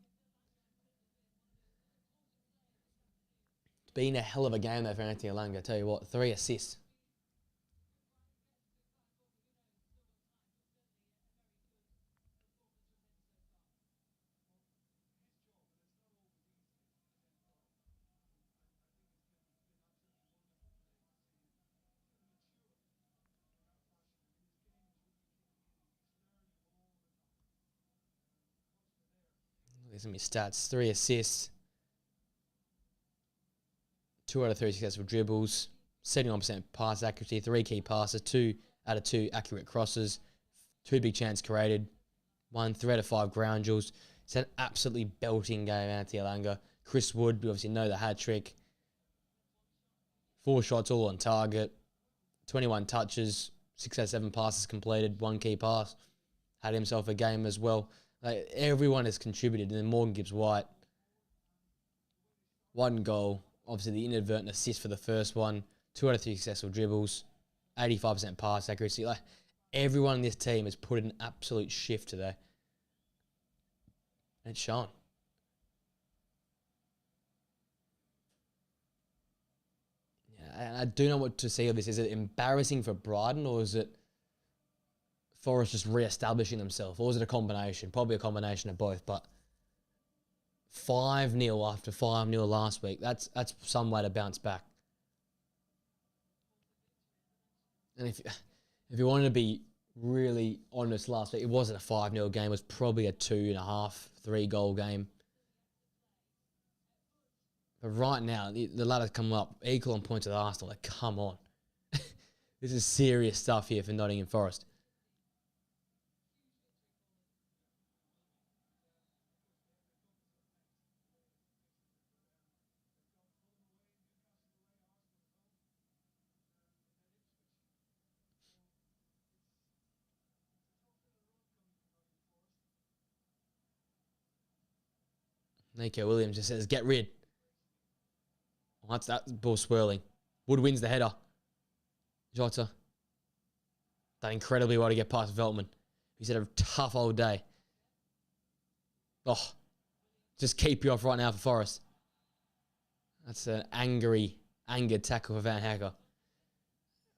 It's been a hell of a game though for Anthony Alanga. I tell you what, 3 assists. These are my stats. 3 assists. 2 out of 3 successful dribbles. 71% pass accuracy. 3 key passes. 2 out of 2 accurate crosses. 2 big chance created. 1 3 out of 5 ground duels. It's an absolutely belting game, Anthony Alanga. Chris Wood, we obviously know the hat trick. 4 shots all on target. 21 touches. 6 out of 7 passes completed. 1 key pass. Had himself a game as well. Like, everyone has contributed. And then Morgan Gibbs-White, 1 goal. Obviously, the inadvertent assist for the first one. 2 out of 3 successful dribbles. 85% pass accuracy. Like, everyone in this team has put an absolute shift today. And it's shown. Yeah, and I do know what to see of this. Is it embarrassing for Brighton, or is it Forest just re-establishing themselves? Or is it a combination? Probably a combination of both, but 5-0 after 5-0 last week. That's some way to bounce back. And if you wanted to be really honest, last week, it wasn't a 5-0 game. It was probably a 2.5, 3 goal game. But right now, the ladder's come up. Equal on points with Arsenal. Like, come on. This is serious stuff here for Nottingham Forest. Nico Williams just says, get rid. Well, that's that ball swirling. Wood wins the header. Jota. Done incredibly well to get past Veltman. He's had a tough old day. Oh, just keep you off right now for Forest. That's an angered tackle for Van Hacker.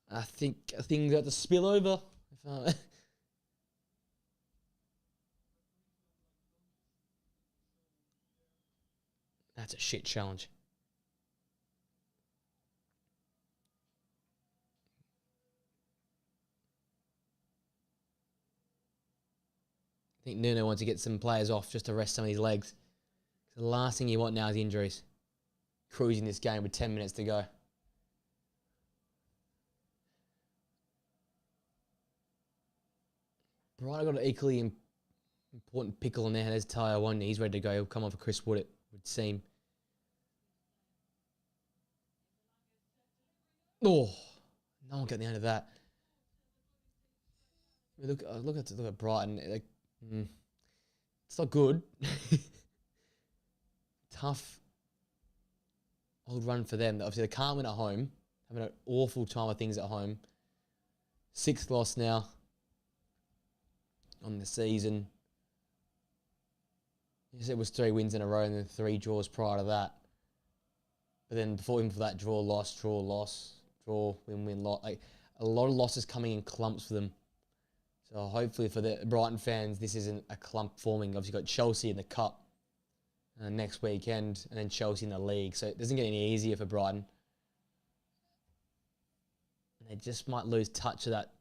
I think things got to spill over. That's a shit challenge. I think Nuno wants to get some players off just to rest some of his legs. The last thing you want now is injuries. Cruising this game with 10 minutes to go. Brighton got an equally important pickle in there. There's Tyre One. He's ready to go. He'll come on for Chris Wood, it would seem. Oh, no one got the end of that. Look at Brighton. It's not good. Tough old run for them. Obviously, they can't win at home. Having an awful time of things at home. 6th loss now on the season. Yes, it was 3 wins in a row and then 3 draws prior to that. But then even for that, draw, loss, draw, loss, draw, win, win, loss. Like a lot of losses coming in clumps for them. So hopefully for the Brighton fans, this isn't a clump forming. Obviously, got Chelsea in the cup next weekend, and then Chelsea in the league. So it doesn't get any easier for Brighton. And they just might lose touch of that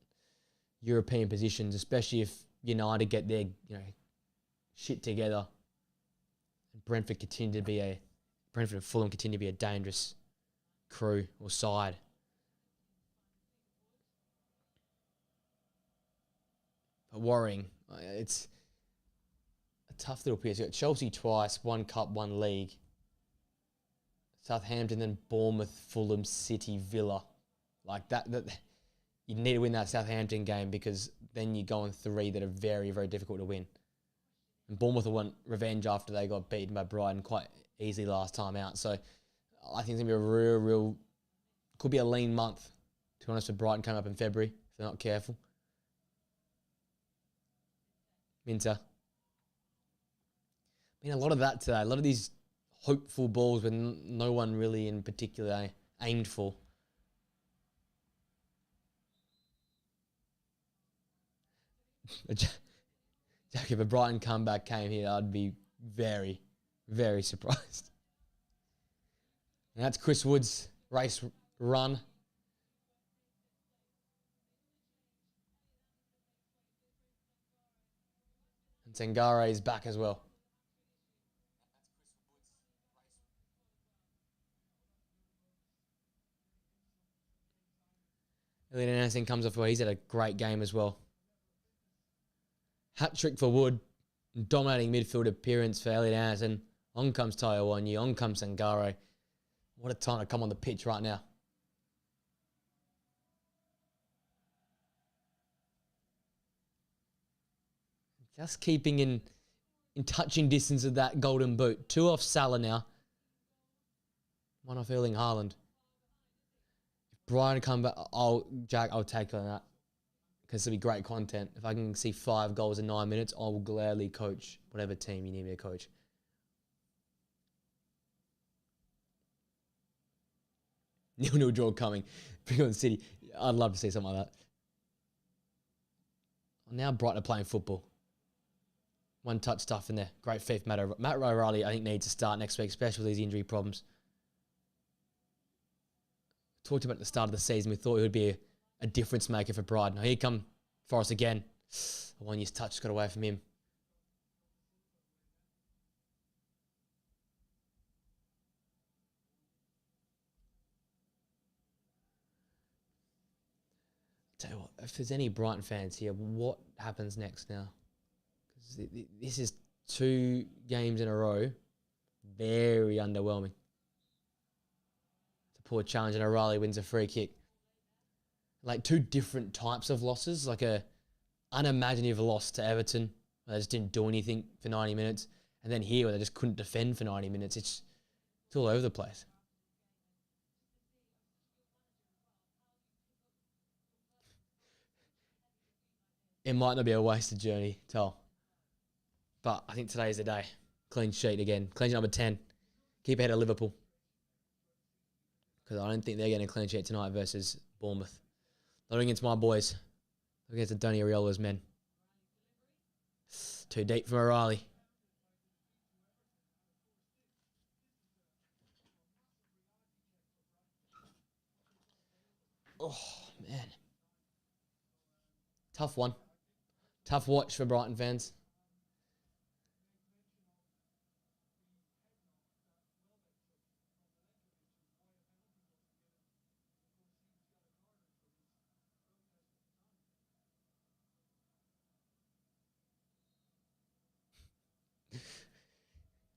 European positions, especially if United get their shit together. And Brentford and Fulham continue to be a dangerous crew or side. But worrying. It's a tough little piece. You got Chelsea twice, 1 cup, 1 league. Southampton, then Bournemouth, Fulham, City, Villa. Like that you need to win that Southampton game because then you go on 3 that are very, very difficult to win. And Bournemouth will want revenge after they got beaten by Brighton quite easily last time out. So I think it's going to be a real, could be a lean month, to be honest, with Brighton coming up in February, if they're not careful. Minter. I mean, a lot of that today, a lot of these hopeful balls with no one really in particular aimed for. Jack, if a Brighton comeback came here, I'd be very, very surprised. And that's Chris Wood's race run. And Sangare is back as well. Elliot Anderson comes off well. He's had a great game as well. Hat-trick for Wood. Dominating midfield appearance for Elliot Anderson. On comes Tayo Wanyi. On comes Sangare. What a time to come on the pitch right now. Just keeping in touching distance of that golden boot. 2 off Salah now. 1 off Erling Haaland. If Brian come back, I'll take on that. Because it'll be great content. If I can see 5 goals in 9 minutes, I will gladly coach whatever team you need me to coach. 0-0 draw coming. Bring on City. I'd love to see something like that. Well, now Brighton are playing football. 1-touch stuff in there. Great faith. Matt O'Reilly, I think, needs to start next week, especially with these injury problems. Talked about at the start of the season, we thought he would be a difference maker for Brighton. Now here come Forrest again. One year's touch got away from him. Tell you what, if there's any Brighton fans here, what happens next now? Because this is 2 games in a row. Very underwhelming. It's a poor challenge and O'Reilly wins a free kick. Like 2 different types of losses, like a unimaginative loss to Everton, where they just didn't do anything for 90 minutes, and then here where they just couldn't defend for 90 minutes. It's all over the place. It might not be a wasted journey, Tol. But I think today's the day. Clean sheet again. Clean sheet number 10. Keep ahead of Liverpool. Because I don't think they're getting a clean sheet tonight versus Bournemouth. Not against my boys. Against the Donny Ariola's men. Too deep from O'Reilly. Oh, man. Tough one. Tough watch for Brighton fans.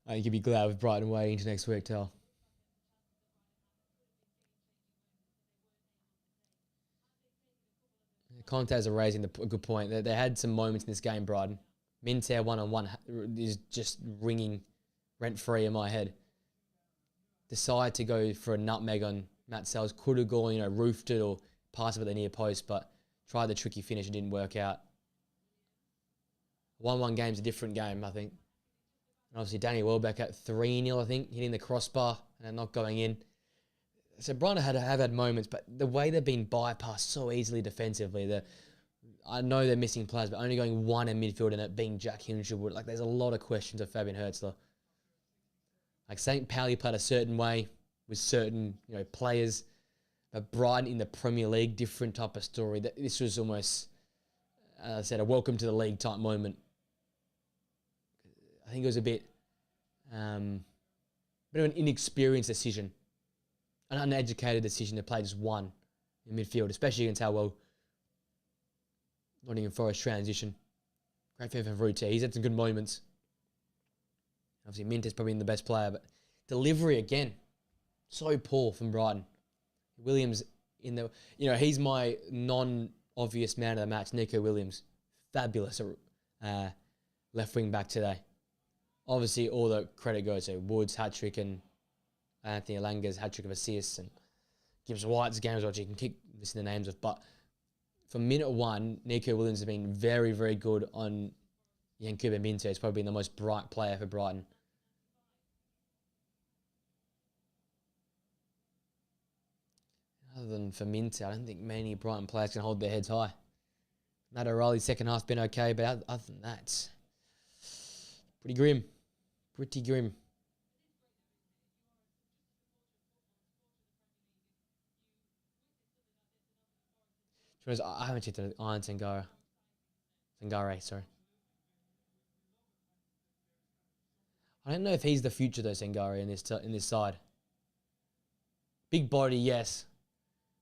I think you'd be glad with Brighton away into next week, Tal. Conte's are raising a good point. They had some moments in this game, Brighton. Minter 1-on-1 is just ringing rent-free in my head. Decide to go for a nutmeg on Matt Sells. Could have gone, roofed it or passed it at the near post, but tried the tricky finish and didn't work out. 1-1 game's a different game, I think. And obviously Danny Welbeck at 3-0, I think, hitting the crossbar and not going in. So Brighton have had moments, but the way they've been bypassed so easily defensively, I know they're missing players, but only going one in midfield and it being Jack Hinshelwood, like there's a lot of questions of Fabian Hertzler. Like St. Pauli played a certain way with certain players, but Brighton in the Premier League, different type of story. This was almost, as I said, a welcome to the league type moment. I think it was a bit of an inexperienced decision, an uneducated decision to play just one in midfield, especially against how well Nottingham Forest transition. Great fan for Rutte. He's had some good moments. Obviously, Minter's probably the best player, but delivery again, so poor from Brighton. Williams he's my non-obvious man of the match, Nico Williams. Fabulous left wing back today. Obviously, all the credit goes to Woods' hat-trick and Anthony Elanga's hat-trick of assists and Gibbs White's games, which you can keep listening to names of. But from minute one, Nico Williams has been very, very good on Yankuba Minte. He's probably been the most bright player for Brighton. Other than for Minte, I don't think many Brighton players can hold their heads high. Matt O'Reilly's second half's been okay, but other than that, pretty grim. Pretty grim. I haven't checked the Iron Sangare, sorry. I don't know if he's the future though, Sangare, in this side. Big body, yes,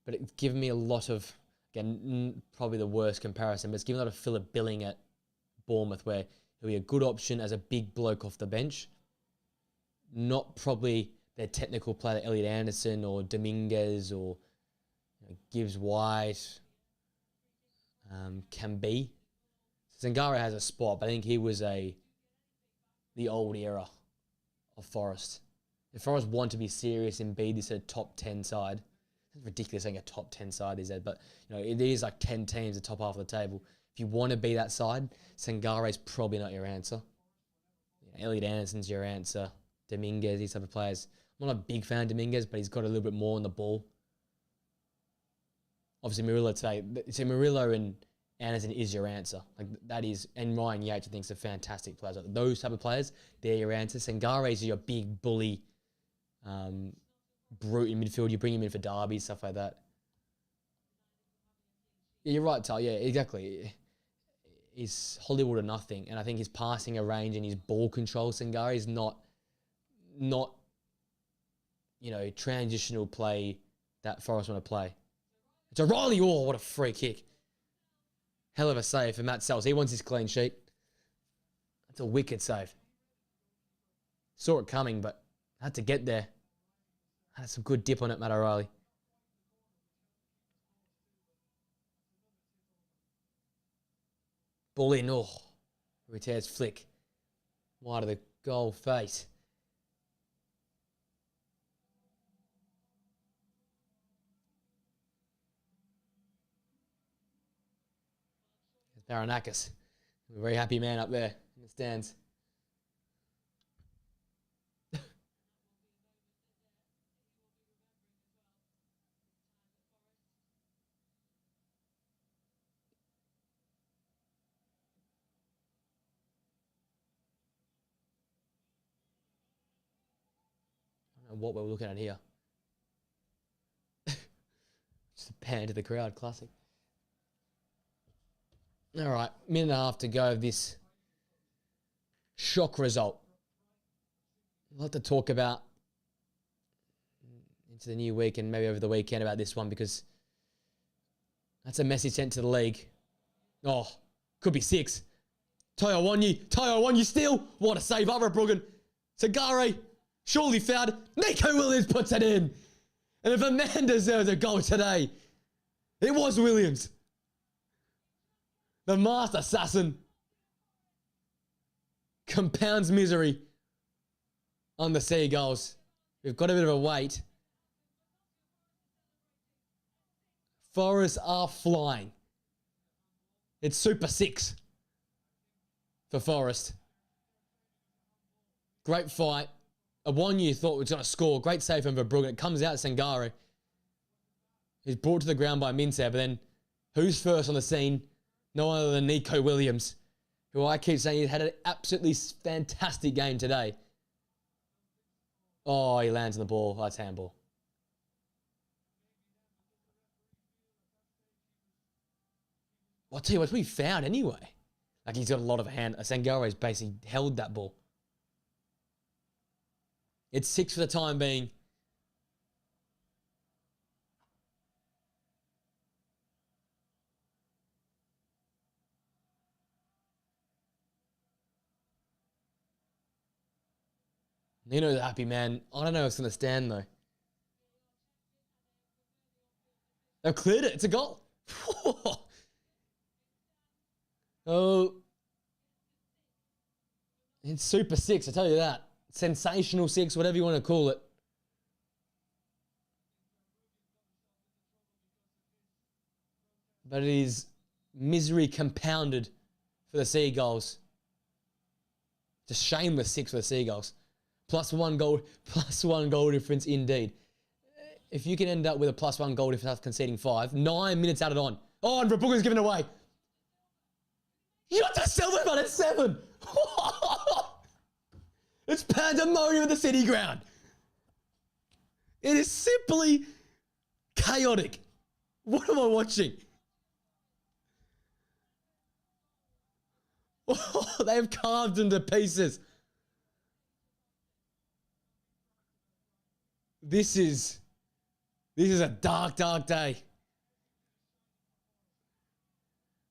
but it's given me a lot of, again, probably the worst comparison, but it's given a lot of Philip Billing at Bournemouth, where he'll be a good option as a big bloke off the bench. Not probably their technical player, Elliot Anderson or Dominguez or Gibbs White can be. Sangare has a spot, but I think he was the old era of Forest. If Forest want to be serious and be this a top 10 side, it's ridiculous saying a top 10 side is that, but it is like 10 teams the top half of the table. If you want to be that side, Sangare's probably not your answer. Elliot Anderson's your answer. Dominguez, these type of players. I'm not a big fan of Dominguez, but he's got a little bit more on the ball. Obviously, Murillo today. So Murillo and Anderson is your answer. Like that is, and Ryan Yates I think is a fantastic player. Those type of players, they're your answer. Sangare's your big bully, brute in midfield. You bring him in for derbies, stuff like that. Yeah, you're right, Tal. Yeah, exactly. He's Hollywood or nothing, and I think his passing range and his ball control, Sangare, is not transitional play that Forest want to play. It's O'Reilly. Oh, what a free kick. Hell of a save for Matt Sells. He wants his clean sheet. That's a wicked save. Saw it coming, but had to get there. Had some good dip on it, Matt O'Reilly. Ball in. Oh, Rutte's flick. Wide of the goal face. Baranakis. A very happy man up there in the stands. I don't know what we're looking at here. Just a pan to the crowd. Classic. All right, minute and a half to go of this shock result. A lot to talk about into the new week and maybe over the weekend about this one, because that's a message sent to the league. Oh, could be 6. Tayo still. What a save over Bruggen. Sangare surely found it. Nico Williams puts it in. And if a man deserves a goal today, it was Williams. The master assassin compounds misery on the Seagulls. We've got a bit of a wait. Forest are flying. It's Super 6 for Forest. Great fight. A one you thought was going to score. Great save from Verbruggen. It comes out Sangare. He's brought to the ground by Minteh, but then who's first on the scene? No other than Nico Williams, who I keep saying he had an absolutely fantastic game today. Oh, he lands on the ball. That's handball. I'll tell you what, we found anyway. Like, he's got a lot of hand. Sangare's basically held that ball. It's 6 for the time being. Nino's happy, man. I don't know if it's going to stand, though. They've cleared it. It's a goal. Oh. It's Super 6, I tell you that. Sensational 6, whatever you want to call it. But it is misery compounded for the Seagulls. It's a shameless 6 for the Seagulls. +1 goal difference indeed. If you can end up with a +1 goal difference after conceding 5, 9 minutes added on. Oh, and Verbruggen's given away. You got to sell them at 7. It's pandemonium at the City ground. It is simply chaotic. What am I watching? Oh, they have carved them to pieces. This is a dark, dark day.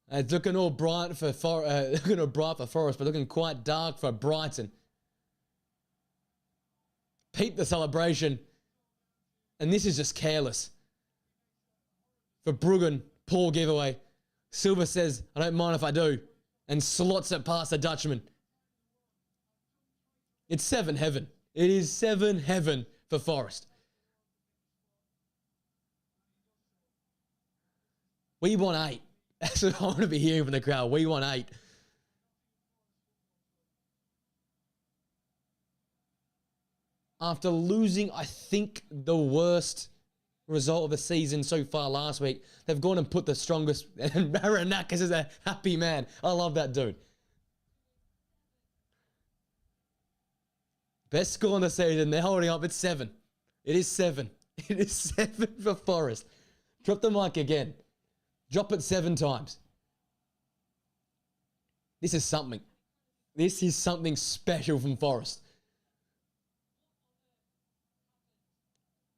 It's looking all bright for Forest, but looking quite dark for Brighton. Peep the celebration, and this is just careless. Verbruggen, poor giveaway. Silva says, "I don't mind if I do," and slots it past the Dutchman. It's 7 heaven. It is 7 heaven for Forest. We want 8. That's what I want to be hearing from the crowd. We want 8. After losing, I think, the worst result of the season so far last week, they've gone and put the strongest, and Marinakis is a happy man. I love that dude. Best score in the season. They're holding up. It's 7. It is 7. It is 7 for Forest. Drop the mic again. Drop it 7 times. This is something. This is something special from Forest.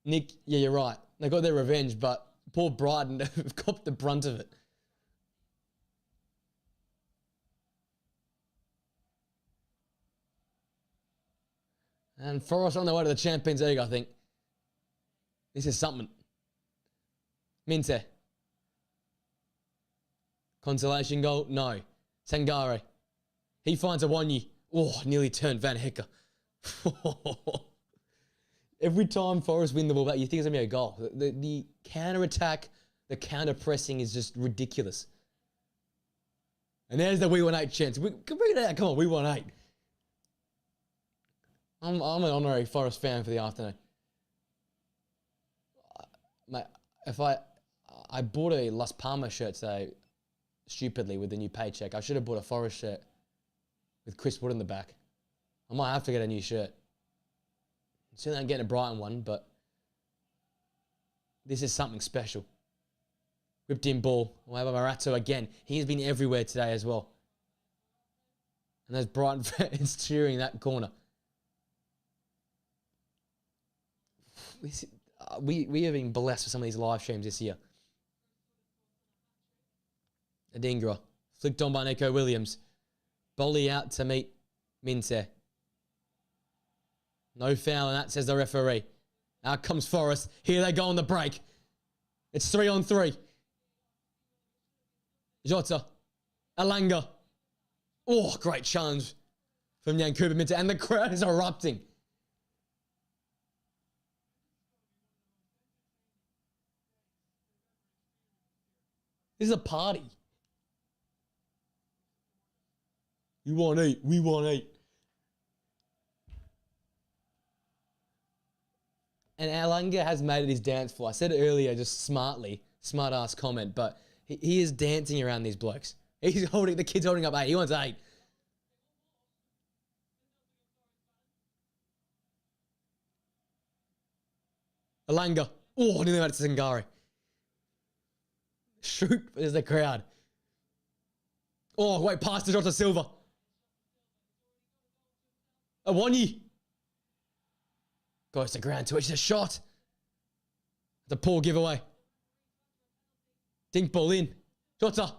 Nick, yeah, you're right. They got their revenge, but poor Brighton have copped the brunt of it. And Forest on their way to the Champions League, I think. This is something. Minteh. Consolation goal? No. Sangare. He finds a Wanyi. Oh, nearly turned Van Hecker. Every time Forest win the ball back, you think it's going to be a goal. The counter-attack, the counter-pressing is just ridiculous. And there's the we want 8 chance. Come on, we want 8. I'm an honorary Forest fan for the afternoon. Mate, if I bought a Las Palmas shirt today, stupidly, with the new paycheck. I should have bought a Forest shirt with Chris Wood in the back. I might have to get a new shirt. Certainly I'm getting a Brighton one, but this is something special. Whipped in ball. We'll have a Marato again. He's been everywhere today as well. And those Brighton fans cheering that corner. We have been blessed with some of these live streams this year. Adingra. Flicked on by Nico Williams. Bolly out to meet Minteh. No foul, and that says the referee. Out comes Forest. Here they go on the break. It's 3-on-3. Jota. Alanga. Oh, great challenge from Yankuba Minteh. And the crowd is erupting. This is a party. We want 8. We want 8. And Alanga has made it his dance floor. I said it earlier, just smartly, smart ass comment, but he is dancing around these blokes. The kid's holding up 8. He wants 8. Alanga. Oh, nearly went to Sangare. Shoot, there's the crowd. Oh, wait, pass to Jota Silva. Awonyi. Goes to ground to it. It's a shot. The poor giveaway. Dink ball in. Jota.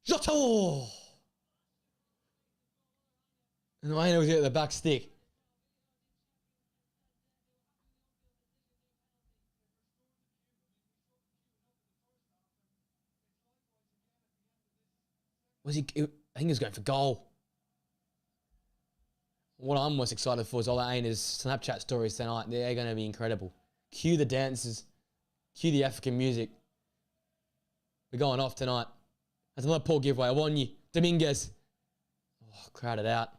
Jota. Oh. And Aina was at the back stick. I think he was going for goal. What I'm most excited for is all Aina's Snapchat stories tonight. They're going to be incredible. Cue the dances. Cue the African music. We're going off tonight. That's another poor giveaway. Awonyi. Dominguez. Oh, crowded out.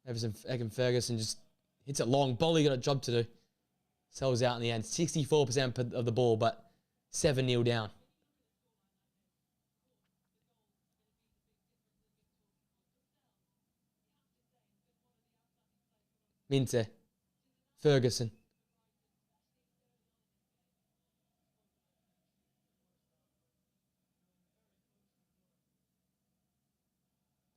Egan Ferguson just hits it long. Bolly got a job to do. Sells out in the end. 64% of the ball, but 7-0 down. Minte. Ferguson.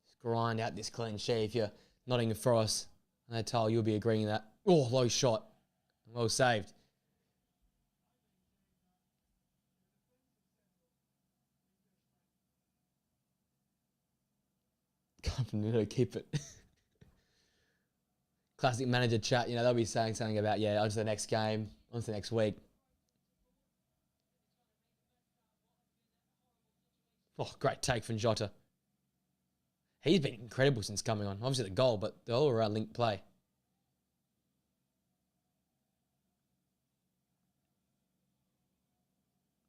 Just grind out this clean sheet. If you're Nottingham Forest, and I tell you'll be agreeing with that. Oh, low shot. Well saved. Can't keep it. Classic manager chat, they'll be saying something about, on to the next game, on to the next week. Oh, great take from Jota. He's been incredible since coming on. Obviously the goal, but the all-around link play.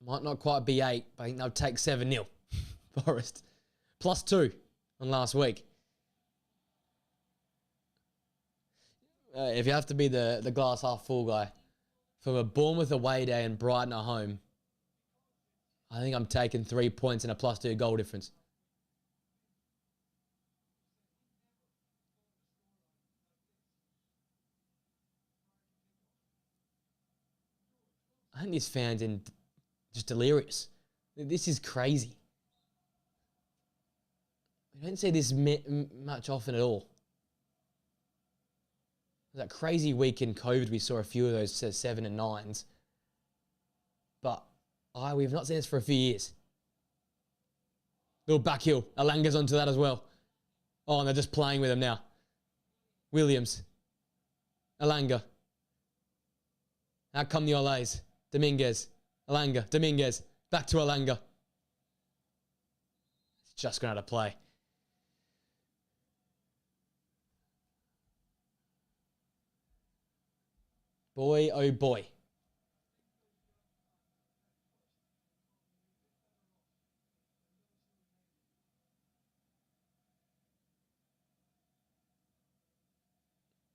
Might not quite be 8, but I think they'll take 7-0. Forest. +2 on last week. If you have to be the glass half full guy, from a Bournemouth away day and Brighton at home, I think I'm taking 3 points and a +2 goal difference. I think this fan's in just delirious. This is crazy. We don't see this much often at all. That crazy week in COVID, we saw a few of those 7 and 9s. But we've not seen this for a few years. Little back heel. Alanga's onto that as well. Oh, and they're just playing with him now. Williams. Alanga. Out come the Olays. Dominguez. Alanga. Dominguez. Back to Alanga. It's just going to play. Boy, oh boy.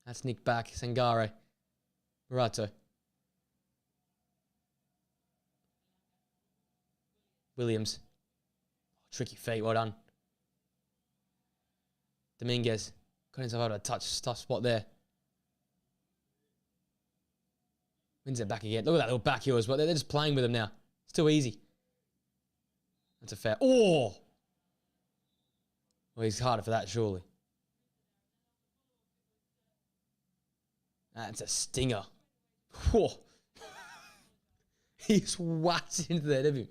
That's Nick back. Sangare. Murato. Williams. Tricky feet. Well done. Dominguez. Got himself out of a tough spot there. Wins it back again. Look at that little back heel as well. They're just playing with him now. It's too easy. That's a fair. Oh! Well, he's harder for that, surely. That's a stinger. Whoa. He's whacked into the head of him.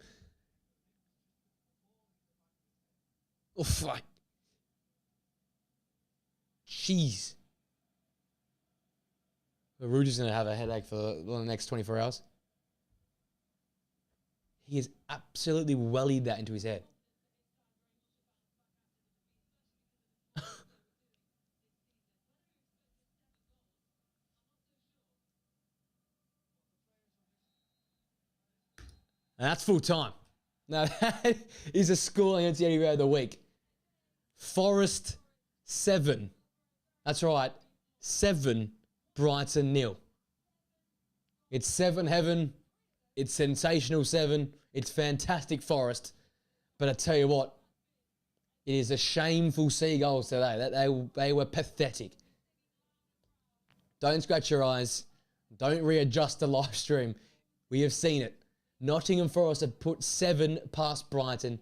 Oh, fuck. Jeez. Rudy's going to have a headache for the next 24 hours. He has absolutely wellied that into his head. And that's full time. Now, that is a score against the anywhere of the week. Forest 7. That's right. 7, Brighton 0. It's 7 heaven. It's sensational 7. It's fantastic Forest. But I tell you what, it is a shameful Seagulls today. They were pathetic. Don't scratch your eyes. Don't readjust the live stream. We have seen it. Nottingham Forest have put 7 past Brighton.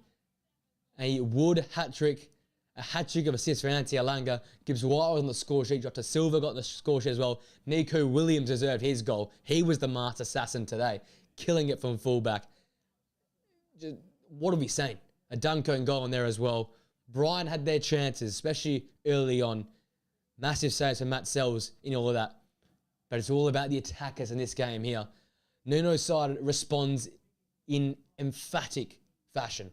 A Wood hat-trick. A hat-trick of assists for Antti Alanga. Gibbs White was on the score sheet. Jota Silva got the score sheet as well. Nico Williams deserved his goal. He was the master assassin today. Killing it from fullback. Just, what have we seen? A Duncan goal in there as well. Brighton had their chances, especially early on. Massive saves from Matt Sells in all of that. But it's all about the attackers in this game here. Nuno's side responds in emphatic fashion.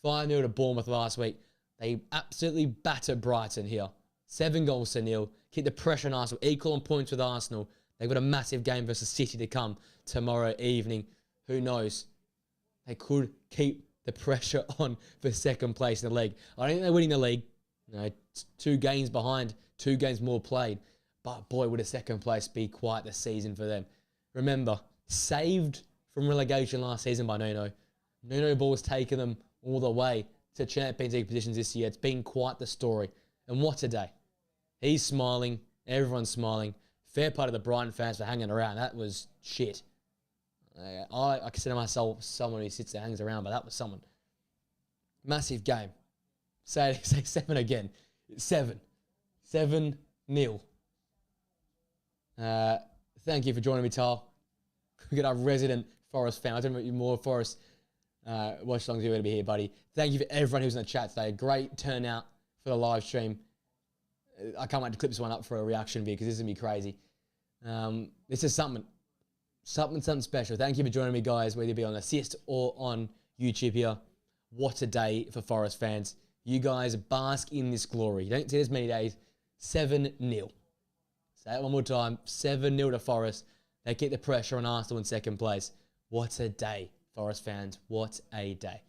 5-0 to Bournemouth last week. They absolutely battered Brighton here. 7 goals to 0. Keep the pressure on Arsenal. Equal on points with Arsenal. They've got a massive game versus City to come tomorrow evening. Who knows? They could keep the pressure on for second place in the league. I don't think they're winning the league. You know, it's 2 games behind, 2 games more played. But boy, would a second place be quite the season for them. Remember, saved from relegation last season by Nuno. Nuno Ball's taken them all the way to Champions League positions this year. It's been quite the story. And what a day. He's smiling. Everyone's smiling. Fair play to the Brighton fans for hanging around. That was shit. I consider myself someone who sits there, hangs around, but that was someone. Massive game. Say 7 again. 7. 7-0. Thank you for joining me, Tal. We got our resident Forest fan. I don't know if you're more Forest watch songs you're going to be here, buddy. Thank you for everyone who's in the chat today. Great turnout for the live stream. I can't wait to clip this one up for a reaction video because this is going to be crazy. This is something special. Thank you for joining me, guys, whether you be on Assist or on YouTube here. What a day for Forest fans. You guys bask in this glory. You don't see this many days. 7-0. Say it one more time. 7-0 to Forest. They keep the pressure on Arsenal in second place. What a day, Forest fans. What a day.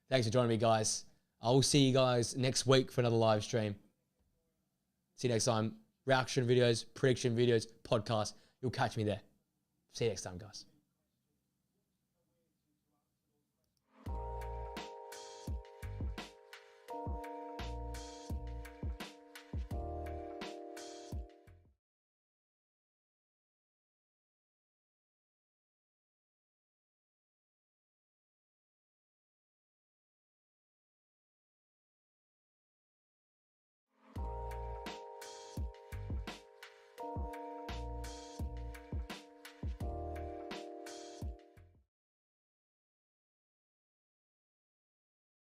Thanks for joining me, guys. I'll see you guys next week for another live stream. See you next time. Reaction videos, prediction videos, podcast. You'll catch me there. See you next time, guys.